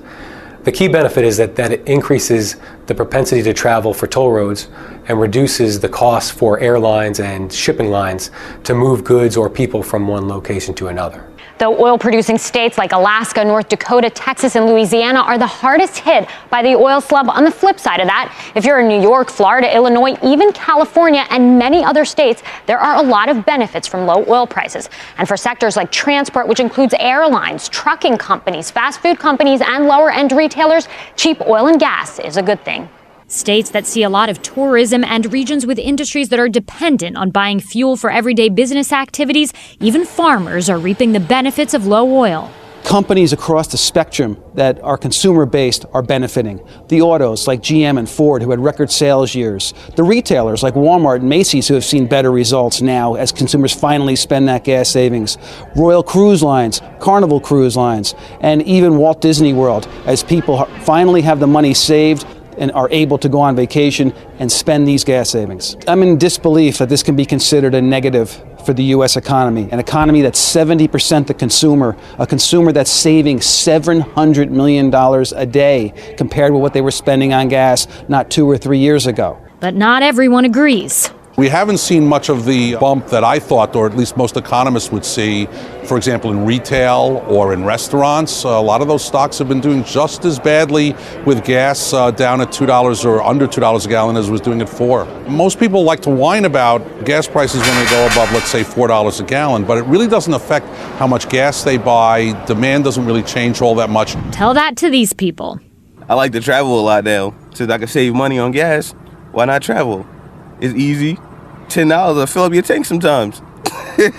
The key benefit is that it increases the propensity to travel for toll roads and reduces the cost for airlines and shipping lines to move goods or people from one location to another. Though oil-producing states like Alaska, North Dakota, Texas, and Louisiana are the hardest hit by the oil slump. On the flip side of that, if you're in New York, Florida, Illinois, even California, and many other states, there are a lot of benefits from low oil prices. And for sectors like transport, which includes airlines, trucking companies, fast food companies, and lower-end retailers, cheap oil and gas is a good thing. States that see a lot of tourism and regions with industries that are dependent on buying fuel for everyday business activities, even farmers are reaping the benefits of low oil. Companies across the spectrum that are consumer-based are benefiting. The autos like GM and Ford, who had record sales years. The retailers like Walmart and Macy's, who have seen better results now as consumers finally spend that gas savings. Royal Cruise Lines, Carnival Cruise Lines, and even Walt Disney World, as people finally have the money saved and are able to go on vacation and spend these gas savings. I'm in disbelief that this can be considered a negative for the U.S. economy, an economy that's 70% the consumer, a consumer that's saving $700 million a day compared with what they were spending on gas not 2 or 3 years ago. But not everyone agrees. We haven't seen much of the bump that I thought, or at least most economists would see, for example, in retail or in restaurants. A lot of those stocks have been doing just as badly with gas down at $2 or under $2 a gallon as it was doing at $4. Most people like to whine about gas prices when they go above, let's say, $4 a gallon, but it really doesn't affect how much gas they buy. Demand doesn't really change all that much. Tell that to these people. I like to travel a lot now. Since I can save money on gas, why not travel? It's easy. $10 will fill up your tank sometimes. Yeah,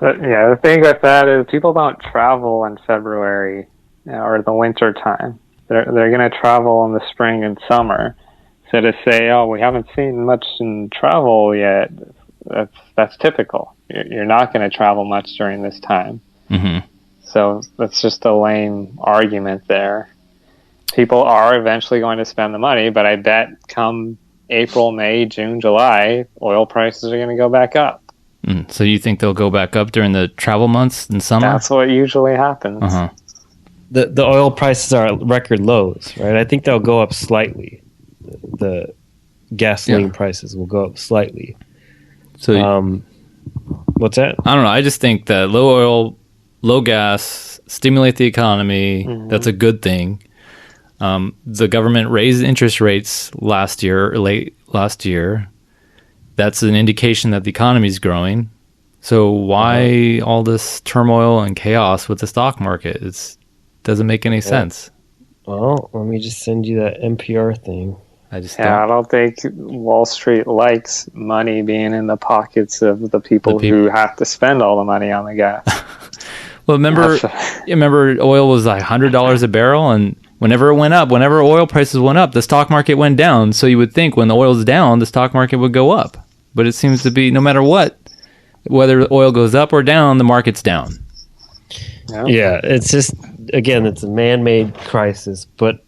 the thing with that is people don't travel in February or the winter time. They're going to travel in the spring and summer. So to say, oh, we haven't seen much in travel yet, that's typical. You're not going to travel much during this time. Mm-hmm. So that's just a lame argument there. people are eventually going to spend the money, but I bet come April, May, June, July, oil prices are going to go back up. So you think they'll go back up during the travel months in summer? That's what usually happens. Uh-huh. The oil prices are at record lows, right? I think they'll go up slightly. The gasoline prices will go up slightly. So, what's that? I don't know. I just think that low oil, low gas stimulate the economy. Mm-hmm. That's a good thing. The government raised interest rates late last year. That's an indication that the economy is growing. So why all this turmoil and chaos with the stock market? It doesn't make any sense. Well, let me just send you that NPR thing. I don't think Wall Street likes money being in the pockets of the people who have to spend all the money on the gas. Well, remember oil was like $100 a barrel, and whenever it went up, whenever oil prices went up, the stock market went down. So you would think when the oil's down, the stock market would go up. But it seems to be no matter what, whether oil goes up or down, the market's down. Yeah, it's just, again, it's a man-made crisis, but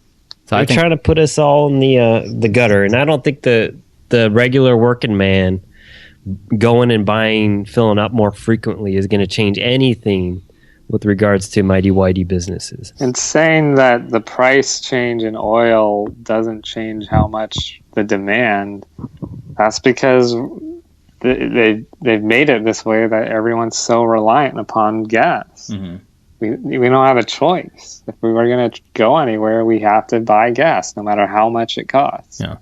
they're trying to put us all in the gutter. And I don't think the regular working man going and filling up more frequently is going to change anything with regards to mighty-whitey businesses. And saying that the price change in oil doesn't change how much the demand, that's because they've made it this way that everyone's so reliant upon gas. Mm-hmm. We don't have a choice. If we were going to go anywhere, we have to buy gas, no matter how much it costs. Yeah.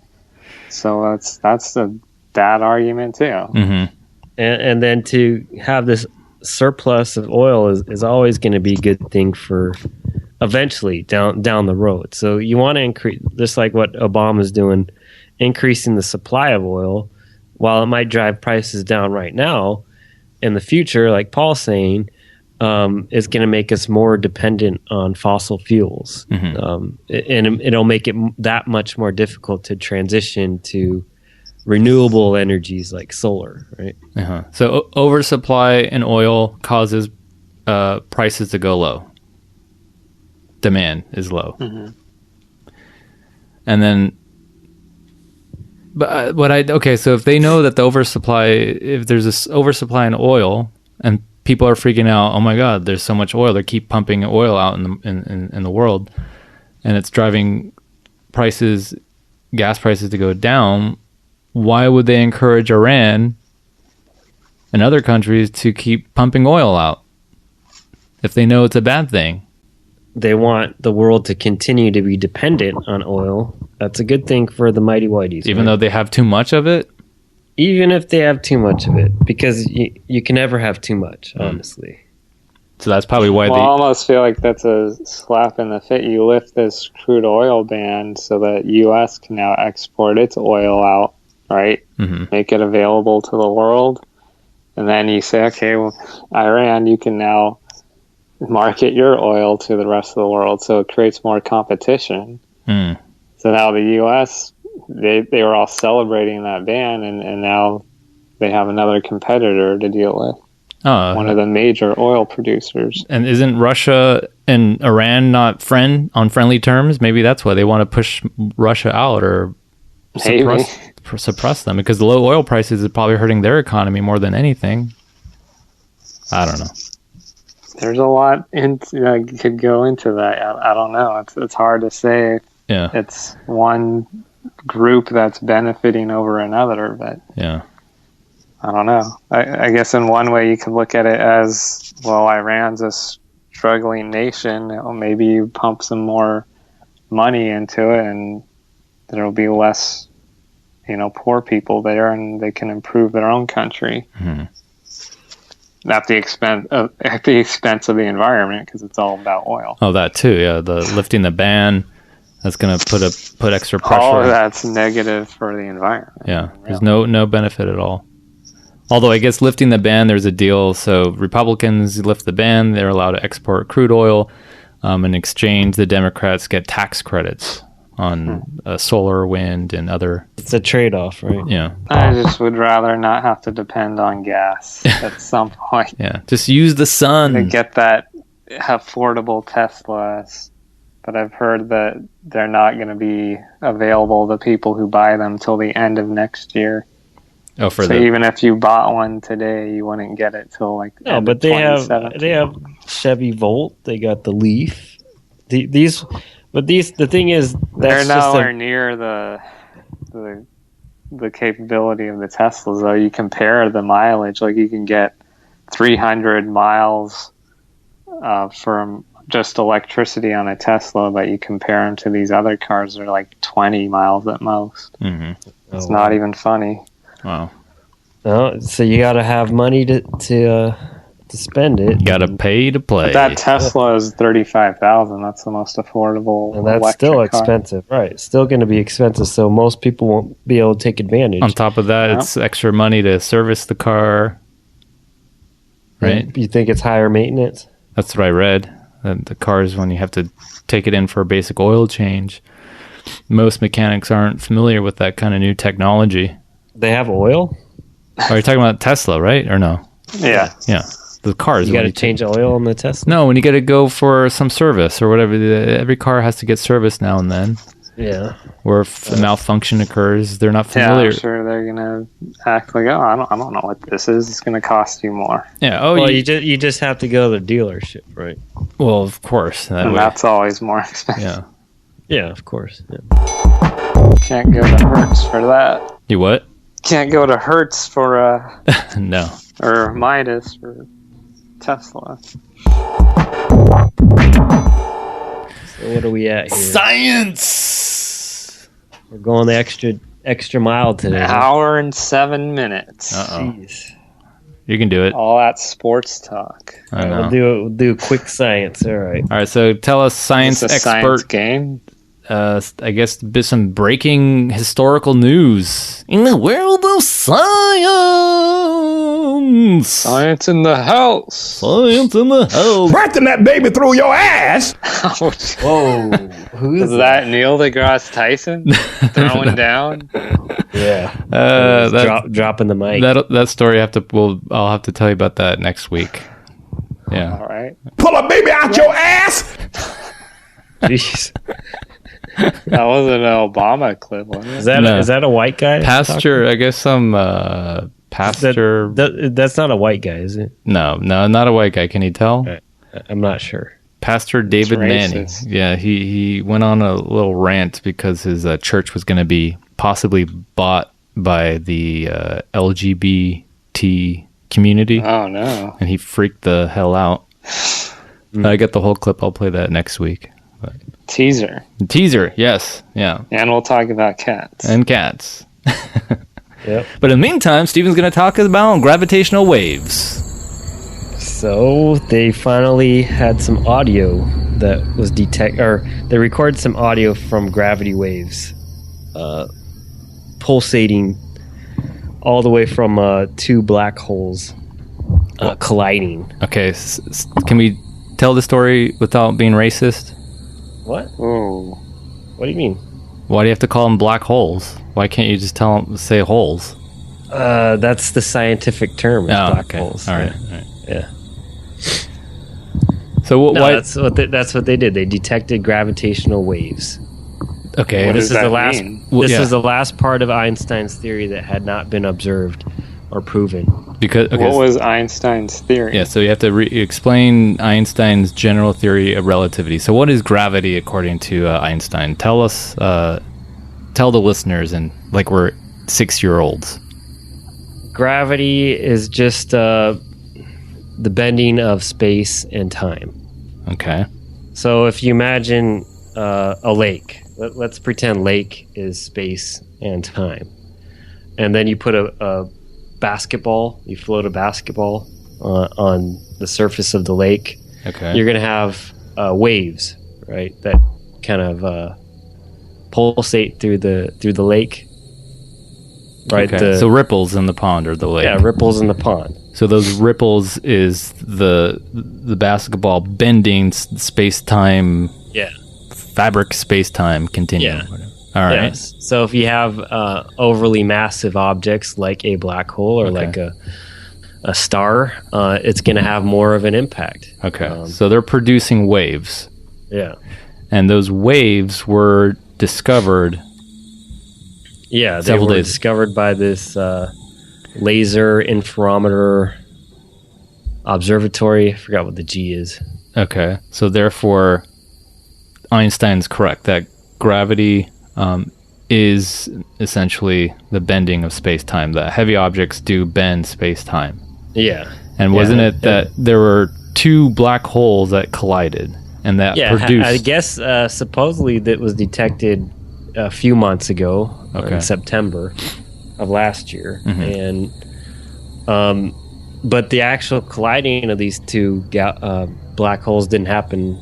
So that's a bad argument too. Mm-hmm. And then to have this surplus of oil is always going to be a good thing for eventually down the road. So you want to increase, just like what Obama's doing, increasing the supply of oil. While it might drive prices down right now, in the future, like Paul's saying, is going to make us more dependent on fossil fuels. Mm-hmm. And it'll make it that much more difficult to transition to renewable energies like solar, right? Uh-huh. So oversupply in oil causes prices to go low. Demand is low. Mm-hmm. And then, so if they know that if there's this oversupply in oil and people are freaking out, oh my God, there's so much oil, they keep pumping oil out in the world, and it's driving gas prices to go down, why would they encourage Iran and other countries to keep pumping oil out if they know it's a bad thing? They want the world to continue to be dependent on oil. That's a good thing for the mighty whiteys. Even though they have too much of it? Even if they have too much of it. Because you can never have too much, honestly. So that's probably why I almost feel like that's a slap in the face. You lift this crude oil ban so that U.S. can now export its oil out, right? Mm-hmm. Make it available to the world. And then you say, okay, well, Iran, you can now market your oil to the rest of the world. So it creates more competition. Mm. So now the U.S., they were all celebrating that ban, and now they have another competitor to deal with. One of the major oil producers. And isn't Russia and Iran not on friendly terms? Maybe that's why they want to push Russia out or suppress them, because the low oil prices is probably hurting their economy more than anything. I don't know. There's a lot could go into that. I don't know. It's hard to say. Yeah. It's one group that's benefiting over another, but yeah. I don't know. I guess in one way you could look at it as, well, Iran's a struggling nation. Maybe you pump some more money into it and there will be less, poor people there, and they can improve their own country. Mm-hmm. At the expense of the environment, because it's all about oil. Oh, that too, yeah. The lifting the ban, that's going to put extra pressure. All of that's negative for the environment. Yeah, there's no benefit at all. Although I guess lifting the ban, there's a deal. So Republicans lift the ban, they're allowed to export crude oil. In exchange, the Democrats get tax credits on solar, wind, and other. It's a trade-off, right? Yeah. I just would rather not have to depend on gas at some point. Yeah, just use the sun. To get that affordable Tesla but I've heard that they're not going to be available to people who buy them till the end of next year. Oh, so even if you bought one today, you wouldn't get it till like no. But they have Chevy Volt. They got the Leaf. The thing is they're nowhere near the capability of the Teslas. Though you compare the mileage, like you can get 300 miles from just electricity on a Tesla, but you compare them to these other cars, they're like 20 miles at most. Mm-hmm. It's not even funny. Wow. No, so you got to have money to spend it. You got to pay to play. But that Tesla is $35,000. That's the most affordable. And that's still expensive, right? Still going to be expensive, so most people won't be able to take advantage. On top of that, it's extra money to service the car, right? You think it's higher maintenance? That's what I read. The cars, when you have to take it in for a basic oil change, most mechanics aren't familiar with that kind of new technology. They have oil? Are you talking about Tesla, right? Or no? Yeah. Yeah. The cars. You got to change oil on the Tesla? No, when you got to go for some service or whatever. Every car has to get serviced now and then. Yeah. Or if a malfunction occurs, they're not familiar. Yeah, I'm sure they're going to act like, I don't know what this is. It's going to cost you more. Yeah. Well, you just have to go to the dealership, right? Well, of course. That's always more expensive. Yeah. Yeah, of course. Yeah. Can't go to Hertz for that. You what? Can't go to Hertz for no. Or Midas for Tesla. So what are we at here? Science. We're going the extra mile today. An hour and 7 minutes. Jeez. You can do it. All that sports talk. I know. We'll do quick science. All right. All right. So tell us, science expert. Science game. I guess some breaking historical news in the world of science. Science in the house. Science in the house. Breathing that baby through your ass. Whoa. Who is that? Neil deGrasse Tyson throwing down? Yeah. Dropping the mic. That story I'll have to tell you about that next week. Yeah. All right. Pull a baby out your ass. Jeez. That wasn't an Obama clip, was it? Is that a white guy? Pastor, I guess some pastor. That's not a white guy, is it? No, not a white guy. Can you tell? I'm not sure. Pastor David Manning. Yeah, he went on a little rant because his church was going to be possibly bought by the LGBT community. Oh, no. And he freaked the hell out. I get the whole clip. I'll play that next week. Teaser, yes, yeah. And we'll talk about cats. And cats. Yep. But in the meantime, Steven's going to talk about gravitational waves. So they finally had some audio that was they recorded some audio from gravity waves, pulsating all the way from two black holes colliding. Okay, can we tell the story without being racist? What? Oh, what do you mean? Why do you have to call them black holes? Why can't you just say holes? That's the scientific term. Black holes. All right. Yeah. So why? That's what they did. They detected gravitational waves. Okay. This is the last. This is the last part of Einstein's theory that had not been observed or proven. What was Einstein's theory? Yeah, so you have to explain Einstein's general theory of relativity. So what is gravity according to Einstein? Tell us, tell the listeners, and like we're 6-year-olds. Gravity is just the bending of space and time. Okay. So if you imagine a lake, let's pretend lake is space and time. And then you put a basketball, you float a basketball on the surface of the lake. Okay. You're going to have waves, right? That kind of pulsate through the lake. Right. Okay. So ripples in the pond or the lake. Yeah, ripples in the pond. So those ripples is the basketball bending space-time. Yeah. Fabric space-time continuum. Yeah. All right. Yes. So if you have overly massive objects like a black hole or like a star, it's going to have more of an impact. Okay. So they're producing waves. Yeah. and those waves were discovered. Yeah, they were discovered by this laser interferometer observatory. I forgot what the G is. Okay, so therefore, Einstein's correct that gravity is essentially the bending of space-time. That heavy objects do bend space-time. Yeah. And wasn't it that there were two black holes that collided and that produced... I guess supposedly that was detected a few months ago in September of last year. And but the actual colliding of these two black holes didn't happen.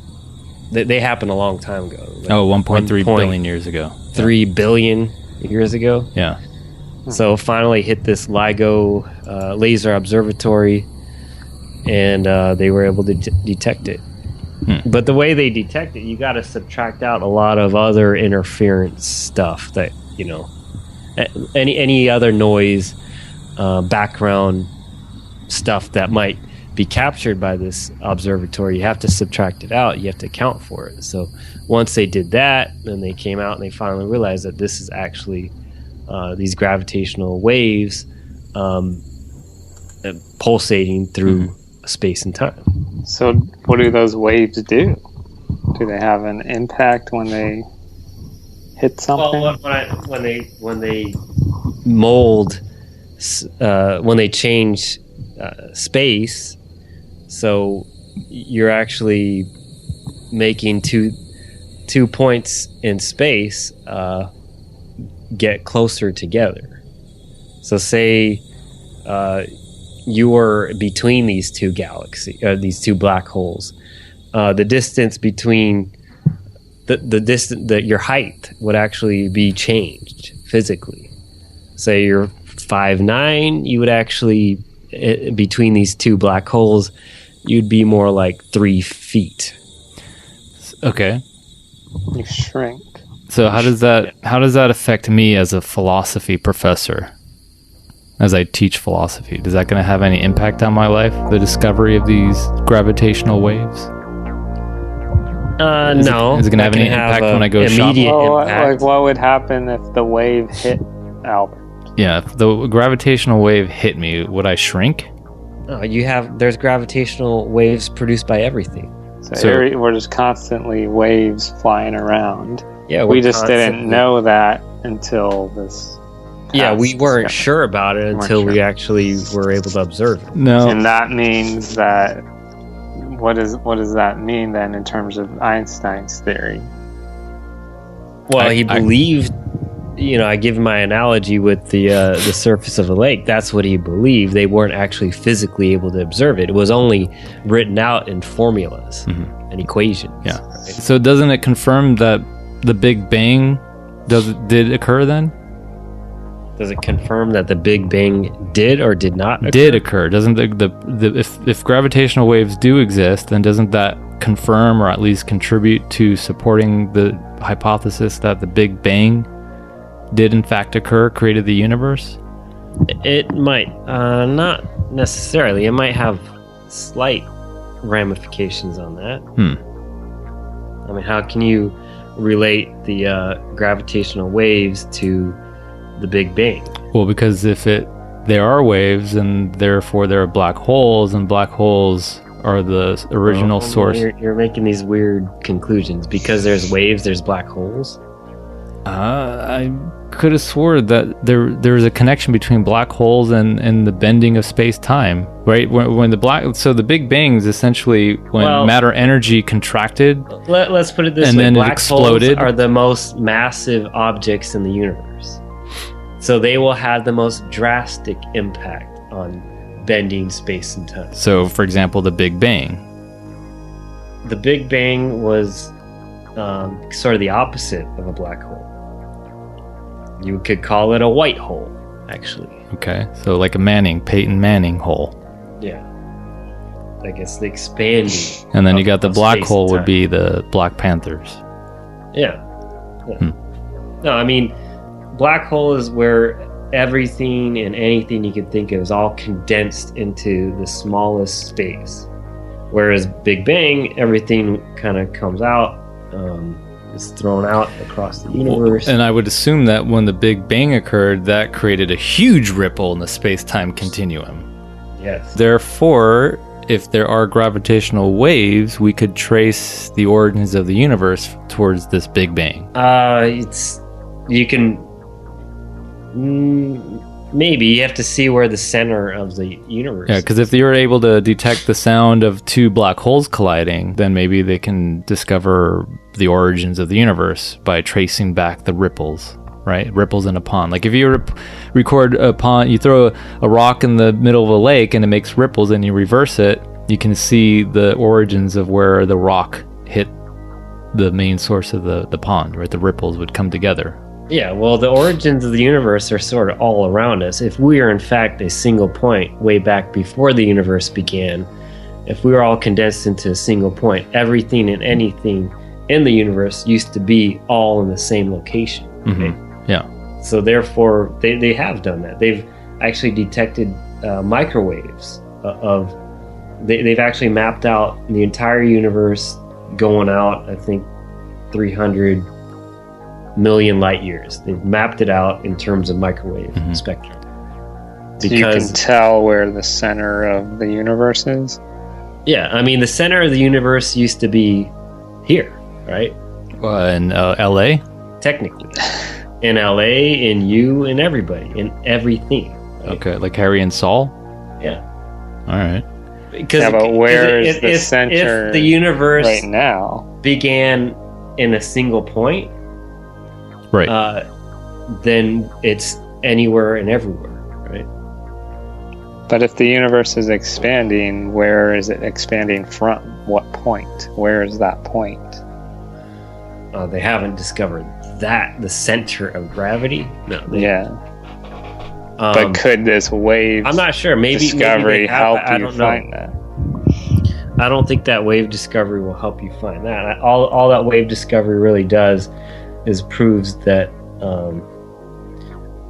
They happened a long time ago. Like 1.3 billion years ago. 3 billion years ago. Yeah. So finally hit this LIGO laser observatory, and they were able to detect it. But the way they detect it, you got to subtract out a lot of other interference stuff that, you know, any other noise, background stuff that might be captured by this observatory. You have to subtract it out. You have to account for it. So once they did that, then they came out and they finally realized that this is actually these gravitational waves pulsating through space and time. So what do those waves do? Do they have an impact when they hit something? Well, when they mold, when they change space, so you're actually making two points in space get closer together. So say you were between these two these two black holes. The distance between the distance your height would actually be changed physically. Say you're 5'9", you would actually between these two black holes, you'd be more like 3 feet. Okay. You shrink. So how does that affect me as a philosophy professor? As I teach philosophy, is that going to have any impact on my life? The discovery of these gravitational waves? No. Is it going to have any impact when I go shopping? Like what would happen if the wave hit Albert? Yeah, if the gravitational wave hit me, would I shrink? No, there's gravitational waves produced by everything. So we're just constantly waves flying around. Yeah, we just didn't know that until this. Yeah, we weren't sure about it until we actually were able to observe it. No, and that means that what does that mean then in terms of Einstein's theory? Well, he believed. I give my analogy with the surface of a lake. That's what he believed. They weren't actually physically able to observe it. It was only written out in formulas and equations. Yeah. Right? So doesn't it confirm that the Big Bang did occur then? Does it confirm that the Big Bang did or did not occur? Did occur. Doesn't if gravitational waves do exist, then doesn't that confirm or at least contribute to supporting the hypothesis that the Big Bang did in fact occur, created the universe? It might, not necessarily. It might have slight ramifications on that. I mean, how can you relate the gravitational waves to the Big Bang? Well, because there are waves, and therefore there are black holes, and black holes are the original source. You're making these weird conclusions. Because there's waves, there's black holes? I could have swore that there's a connection between black holes and the bending of space-time, right? When the Big Bang is essentially when matter energy contracted. Let's put it this way: then black it exploded. Holes are the most massive objects in the universe, so they will have the most drastic impact on bending space and time. So, for example, the Big Bang. The Big Bang was sort of the opposite of a black hole. You could call it a white hole, actually. Okay, so like a Peyton Manning hole. Yeah. I guess the expanding. And then you got the black hole would be the Black Panthers. Yeah. No, I mean, black hole is where everything and anything you could think of is all condensed into the smallest space. Whereas Big Bang, everything kind of comes out is thrown out across the universe. And I would assume that when the Big Bang occurred, that created a huge ripple in the space-time continuum. Yes. Therefore, if there are gravitational waves, we could trace the origins of the universe towards this Big Bang. You can maybe you have to see where the center of the universe. Yeah, because if you're able to detect the sound of two black holes colliding, then maybe they can discover the origins of the universe by tracing back the ripples. Right, ripples in a pond. Like if you record a pond, you throw a rock in the middle of a lake and it makes ripples, and you reverse it, you can see the origins of where the rock hit the main source of the pond. Right, the ripples would come together. Yeah, well, the origins of the universe are sort of all around us. If we are in fact a single point way back before the universe began, if we were all condensed into a single point, everything and anything in the universe used to be all in the same location. Mm-hmm. Right? Yeah. So therefore, they have done that. They've actually detected microwaves they've actually mapped out the entire universe going out, I think, 300 million light years. They've mapped it out in terms of microwave spectrum. So you can tell where the center of the universe is? Yeah, I mean, the center of the universe used to be here, right? In L.A.? Technically. In LA, in you, in everybody, in everything. Right? Okay, like Harry and Saul? Yeah. All right. Yeah, but where is the center if the universe right now began in a single point, right? Then it's anywhere and everywhere, right? But if the universe is expanding, where is it expanding from? What point? Where is that point? They haven't discovered that, the center of gravity. No. But could this wave I'm not sure. Maybe discovery help you find that? I don't think that wave discovery will help you find that. All that wave discovery really does is proves that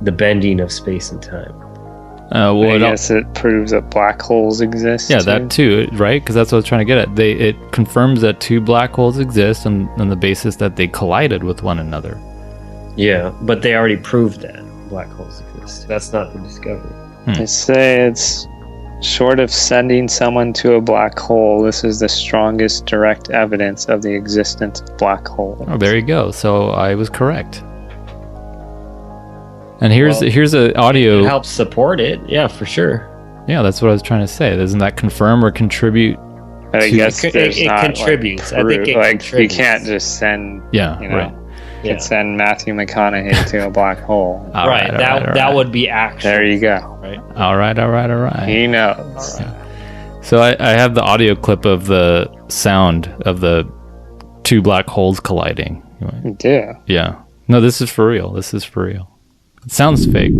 the bending of space and time. I guess it proves that black holes exist. Yeah, that too, right? Because that's what I was trying to get at. It confirms that two black holes exist on the basis that they collided with one another. Yeah, but they already proved that black holes exist. That's not the discovery. They say it's short of sending someone to a black hole, this is the strongest direct evidence of the existence of black holes. Oh, there you go. So I was correct. And here's an audio. It helps support it, yeah, for sure. Yeah, that's what I was trying to say. Doesn't that confirm or contribute? I guess it contributes. I think it contributes. You can't just send. Yeah, right. You could send Matthew McConaughey to a black hole. Right. That would be action. There you go. Right. All right. He knows. So I have the audio clip of the sound of the two black holes colliding. You do? Yeah. No, this is for real. It sounds fake.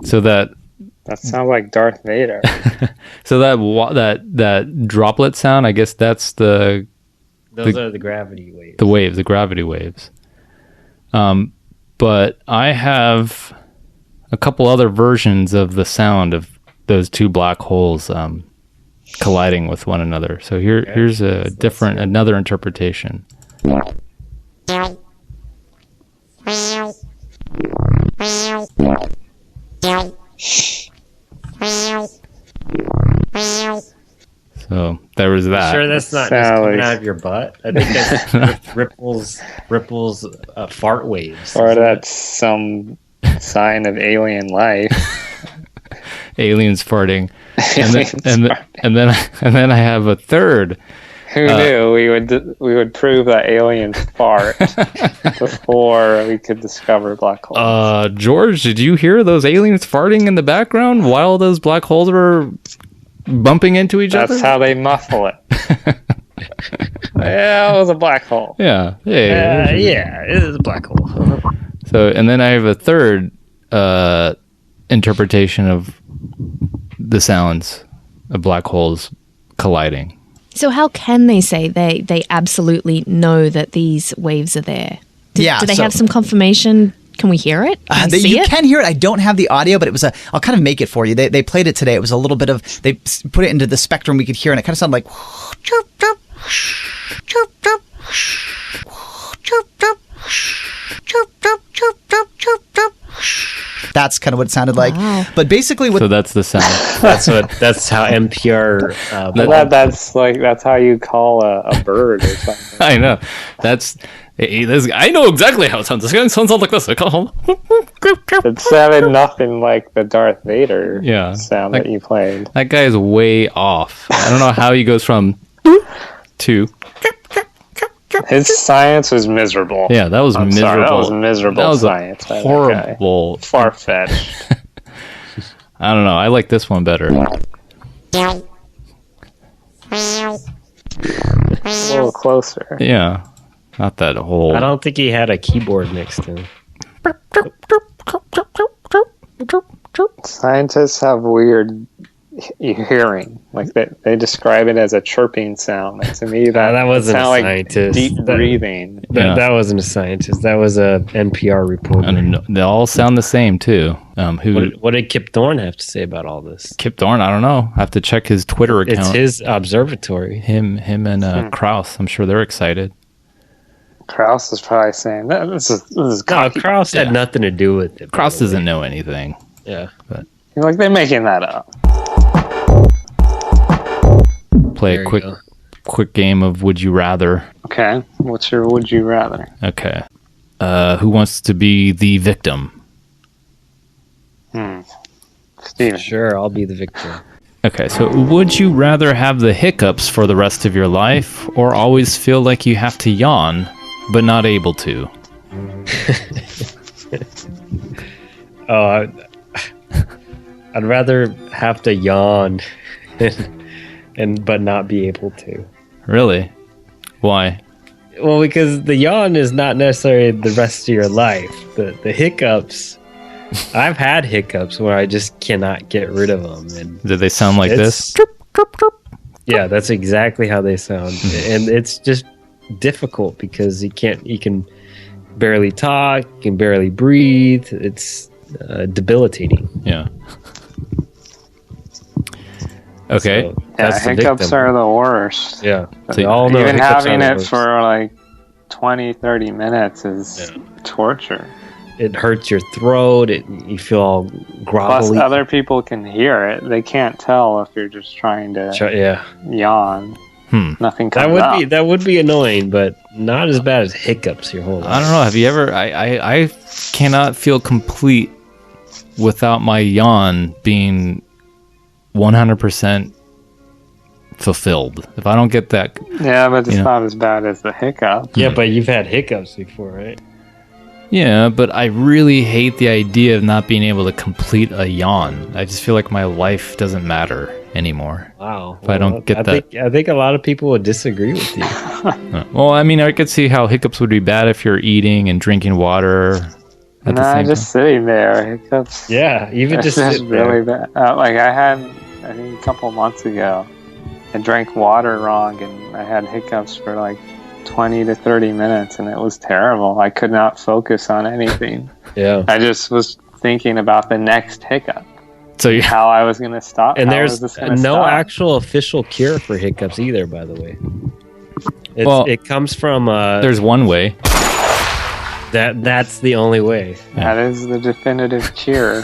So that sounds like Darth Vader. So that droplet sound, I guess that's those are the gravity waves. The gravity waves. But I have a couple other versions of the sound of those two black holes colliding with one another. So here's another interpretation. So there was that. Sure, that's not just coming out of your butt. I think that's ripples, fart waves. Or that's some sign of alien life. Aliens farting, and then I have a third. Who knew we would prove that aliens fart before we could discover black holes? George, did you hear those aliens farting in the background while those black holes were bumping into each other? That's how they muffle it. Yeah, it was a black hole. Yeah, it is a black hole. So, and then I have a third interpretation of the sounds of black holes colliding. So how can they say they absolutely know that these waves are there? Do they have some confirmation? Can we hear it? You can hear it. I don't have the audio, but it was I'll kind of make it for you. They played it today. It was a little bit of, they put it into the spectrum we could hear, and it kind of sounded like chirp, chirp, chirp, chirp, chirp, chirp, chirp, chirp, chirp, chirp, chirp, chirp. That's kind of what it sounded like. Wow. But basically, so that's the sound. That's how NPR. That's how you call a bird or something. I know. I know exactly how it sounds. It sounds like this. It's sounded nothing like the Darth Vader sound that you played. That guy is way off. I don't know how he goes from to. His science was miserable. Yeah, that was miserable. Sorry, that was miserable. That was science. Horrible. Far-fetched. I don't know. I like this one better. A little closer. Yeah. Not that whole. I don't think he had a keyboard next to him. Scientists have weird hearing. Like they describe it as a chirping sound. And to me, that wasn't a Like scientist. deep breathing. That wasn't a scientist. That was a NPR reporter. And they all sound the same too. What did Kip Thorne have to say about all this? Kip Thorne, I don't know. I have to check his Twitter account. It's his observatory. Him and Krauss. I'm sure they're excited. Krauss is probably saying this is cocky. Krauss had nothing to do with it. Krauss doesn't know anything. Yeah, but like they're making that up. Play a quick game of Would You Rather. Okay, what's your Would You Rather? Okay, who wants to be the victim? Steven. Sure, I'll be the victim. Okay, so would you rather have the hiccups for the rest of your life, or always feel like you have to yawn, but not able to? I'd rather have to yawn, but not be able to. Really? Why? Well, because the yawn is not necessarily the rest of your life. The hiccups. I've had hiccups where I just cannot get rid of them. And did they sound like this? Yeah, that's exactly how they sound. And it's just difficult because you can barely talk, you can barely breathe. It's debilitating. Yeah. Okay. So, hiccups are the worst. Yeah. So even having it for like 20, 30 minutes is torture. It hurts your throat. You feel all grovelly. Plus, other people can hear it. They can't tell if you're just trying to yawn. Nothing comes out. That would be annoying, but not as bad as hiccups your whole life. I don't know. Have you ever? I cannot feel complete without my yawn being 100% fulfilled. If I don't get that, but it's not as bad as the hiccup. Yeah, but you've had hiccups before, right? Yeah, but I really hate the idea of not being able to complete a yawn. I just feel like my life doesn't matter anymore. Wow. If I don't get that. I think a lot of people would disagree with you. Well, I mean, I could see how hiccups would be bad if you're eating and drinking water. Just sitting there. Hiccups. Yeah, even just really bad. Like I think a couple months ago, I drank water wrong and I had hiccups for like 20 to 30 minutes and it was terrible. I could not focus on anything. Yeah. I just was thinking about the next hiccup. So how I was going to stop. And there's no actual official cure for hiccups either, by the way. It comes from there's one way. That's the only way. That is the definitive cure.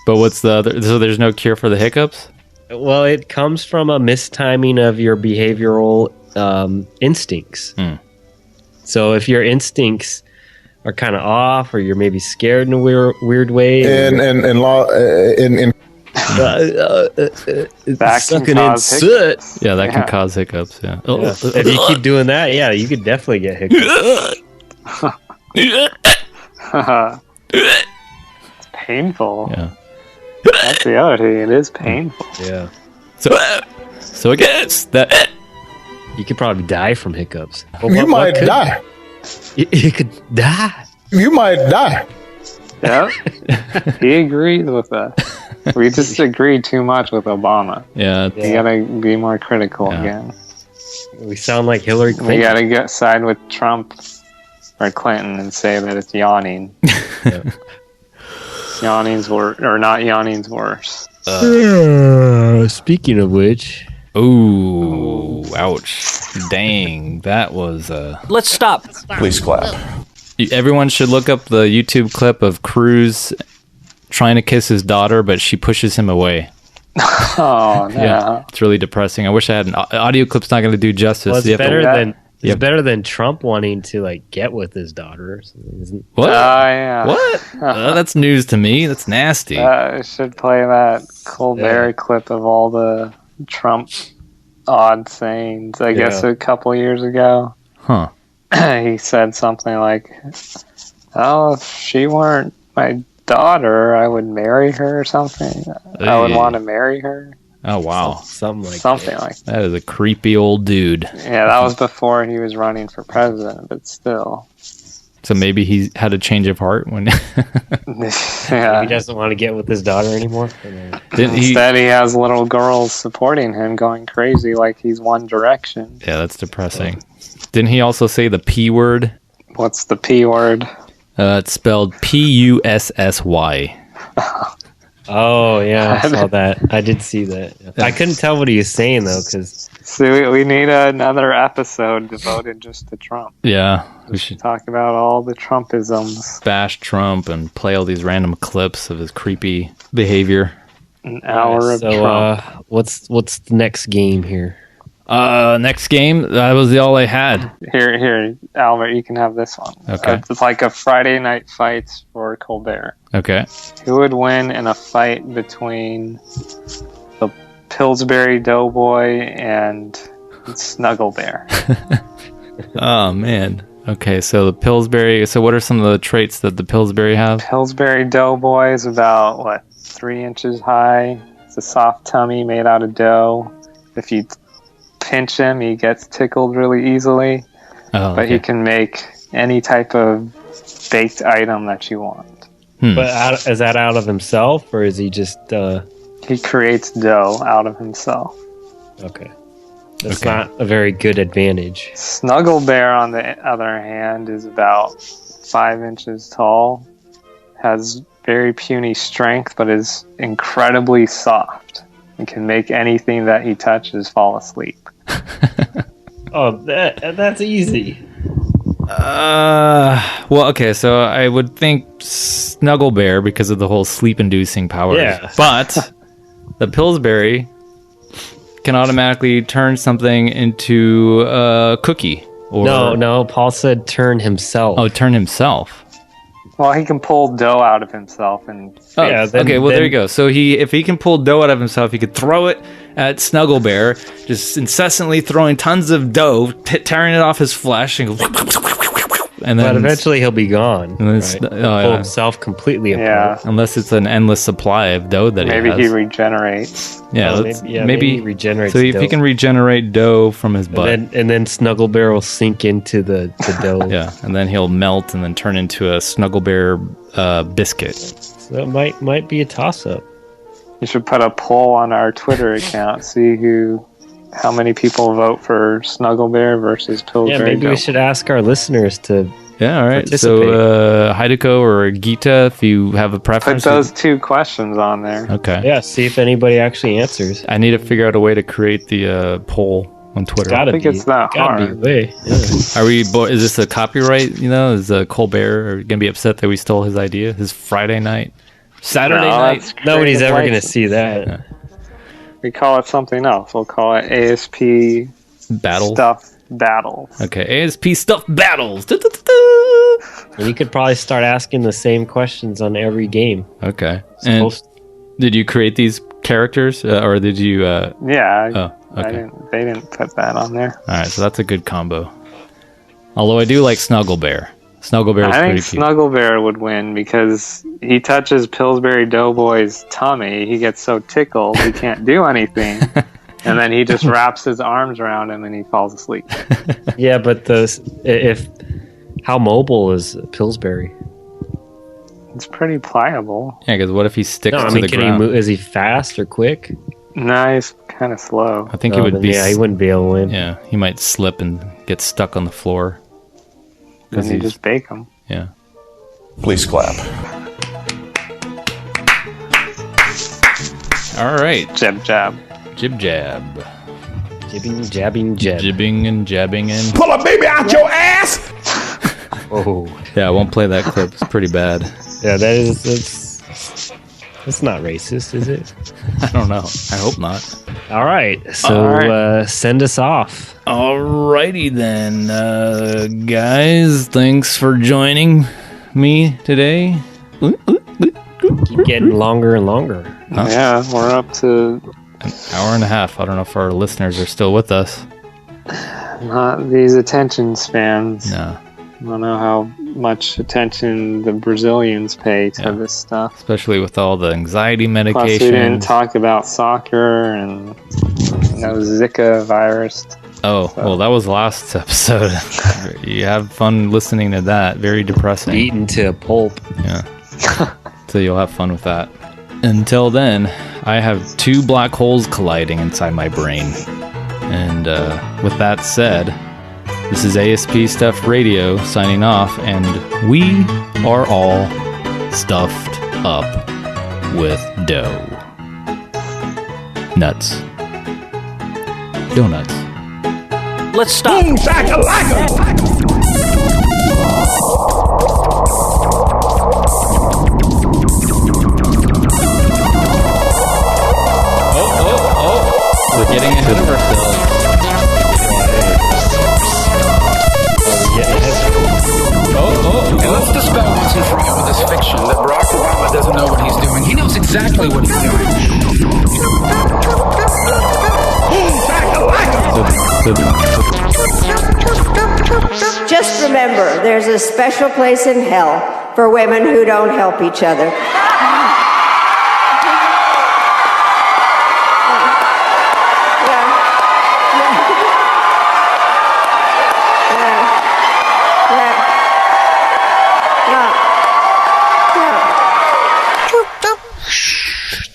But what's the other? So there's no cure for the hiccups? Well, it comes from a mistiming of your behavioral instincts. So if your instincts are kind of off, or you're maybe scared in a weird way, that sucking in soot. Yeah, that can cause hiccups. Yeah. If you keep doing that, you could definitely get hiccups. It's painful. Yeah. That's the other thing. It is painful. Yeah. So I guess that you could probably die from hiccups. Well, you might die. You could die. You might die. Yeah. He agrees with that. We just agreed too much with Obama. Yeah. You gotta be more critical again. We sound like Hillary Clinton. We gotta get side with Trump or Clinton and say that it's yawning. Yawning's worse, or not yawning's worse. Speaking of which. Ooh, ouch. Dang, that was... Let's stop. Please clap. Everyone should look up the YouTube clip of Cruz trying to kiss his daughter, but she pushes him away. Oh, no. Yeah, it's really depressing. I wish I had an audio clip's not going to do justice. Well, it's better than Trump wanting to like get with his daughter or something, isn't it? What? Yeah. What? That's news to me. That's nasty. I should play that Colbert clip of all the Trump odd sayings, I guess a couple years ago. Huh. He said something like, oh, if she weren't my daughter, I would marry her or something. I would want to marry her. Oh, wow. Something like that. That is a creepy old dude. Yeah, that was before he was running for president, but still. So maybe he had a change of heart when... Yeah. He doesn't want to get with his daughter anymore? Instead, he has little girls supporting him, going crazy like he's One Direction. Yeah, that's depressing. Didn't he also say the P word? What's the P word? It's spelled Pussy. Oh, yeah, I saw that. I did see that. I couldn't tell what he was saying, though, because... So we need another episode devoted just to Trump. Yeah. We should talk about all the Trumpisms. Bash Trump and play all these random clips of his creepy behavior. An hour of Trump. What's the next game here? Next game? That was all I had. Here, Albert, you can have this one. Okay. It's like a Friday night fights for Colbert. Okay. Who would win in a fight between the Pillsbury Doughboy and Snuggle Bear? Oh, man. Okay, so the Pillsbury... So what are some of the traits that the Pillsbury have? Pillsbury Doughboy is about, 3 inches high. It's a soft tummy made out of dough. If you pinch him, he gets tickled really easily. Oh, but he can make any type of baked item that you want. But is that out of himself, or is he just... He creates dough out of himself. Okay. That's not a very good advantage. Snuggle Bear, on the other hand, is about 5 inches tall, has very puny strength, but is incredibly soft and can make anything that he touches fall asleep. Oh, that's easy. Well, okay, so I would think Snuggle Bear because of the whole sleep-inducing powers. Yeah. But the Pillsbury can automatically turn something into a cookie. Or... No, Paul said turn himself. Oh, turn himself. Well, he can pull dough out of himself and... Oh, yeah, there you go. So if he can pull dough out of himself, he could throw it at Snuggle Bear, just incessantly throwing tons of dough, tearing it off his flesh, and go... And then, but eventually he'll be gone. And then pull himself completely apart. Yeah. Unless it's an endless supply of dough that maybe he has. He regenerates. Yeah, maybe he regenerates. So if he can regenerate dough from his butt. And then Snuggle Bear will sink into the dough. Yeah, and then he'll melt and then turn into a Snuggle Bear biscuit. So that might be a toss-up. You should put a poll on our Twitter account, see how many people vote for Snuggle Bear versus Pillsbury. Yeah, maybe we should ask our listeners to all right. participate. So Hideko or Gita, if you have a preference. Put those 2 questions on there. Okay. Yeah, see if anybody actually answers. I need to figure out a way to create the poll on Twitter. I think it's not hard. Are we? Is this a copyright? Is Colbert going to be upset that we stole his idea? His Friday night, Saturday night. Nobody's ever going to see that. Yeah. We call it something else. We'll call it ASP Stuff Battles. Okay, ASP Stuff Battles. And you could probably start asking the same questions on every game. Okay. And did you create these characters, or did you? Yeah. Oh, okay. They didn't put that on there. All right, so that's a good combo. Although I do like Snuggle Bear. Snuggle Bear is pretty cute. I think Snuggle Bear would win because he touches Pillsbury Doughboy's tummy. He gets so tickled he can't do anything. And then he just wraps his arms around him and he falls asleep. Yeah, but how mobile is Pillsbury? It's pretty pliable. Yeah, because what if he sticks to the can ground? He move, is he fast or quick? No, he's kind of slow. I think he would be. Yeah, he wouldn't be able to win. Yeah, he might slip and get stuck on the floor. Then you just bake him. Yeah. Please clap. All right. Jab jab. Jib jab. Jibbing, jabbing, jab. Jibbing and jabbing and. Pull a baby out your ass! Oh. Yeah, I won't play that clip. It's pretty bad. Yeah, that's not racist, is it? I don't know. I hope not. All right. So send us off. Alrighty then, guys. Thanks for joining me today. Keep getting longer and longer. Huh? Yeah, we're up to an hour and a half. I don't know if our listeners are still with us. not these attention spans. No. I don't know how much attention the Brazilians pay to this stuff. Especially with all the anxiety medication. Plus, we didn't talk about soccer and Zika virus. Oh, well, that was last episode. You have fun listening to that. Very depressing. Eaten to a pulp. Yeah. So you'll have fun with that. Until then, I have 2 black holes colliding inside my brain. And with that said, this is ASP Stuff Radio signing off, and we are all stuffed up with dough. Nuts. Donuts. Let's stop. Boomshakalaka! We're getting ahead of ourselves. And let's dispel once and for all with this fiction that Barack Obama doesn't know what he's doing. He knows exactly what he's doing. Just remember, there's a special place in hell for women who don't help each other.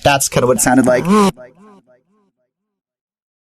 That's kind of what it sounded like.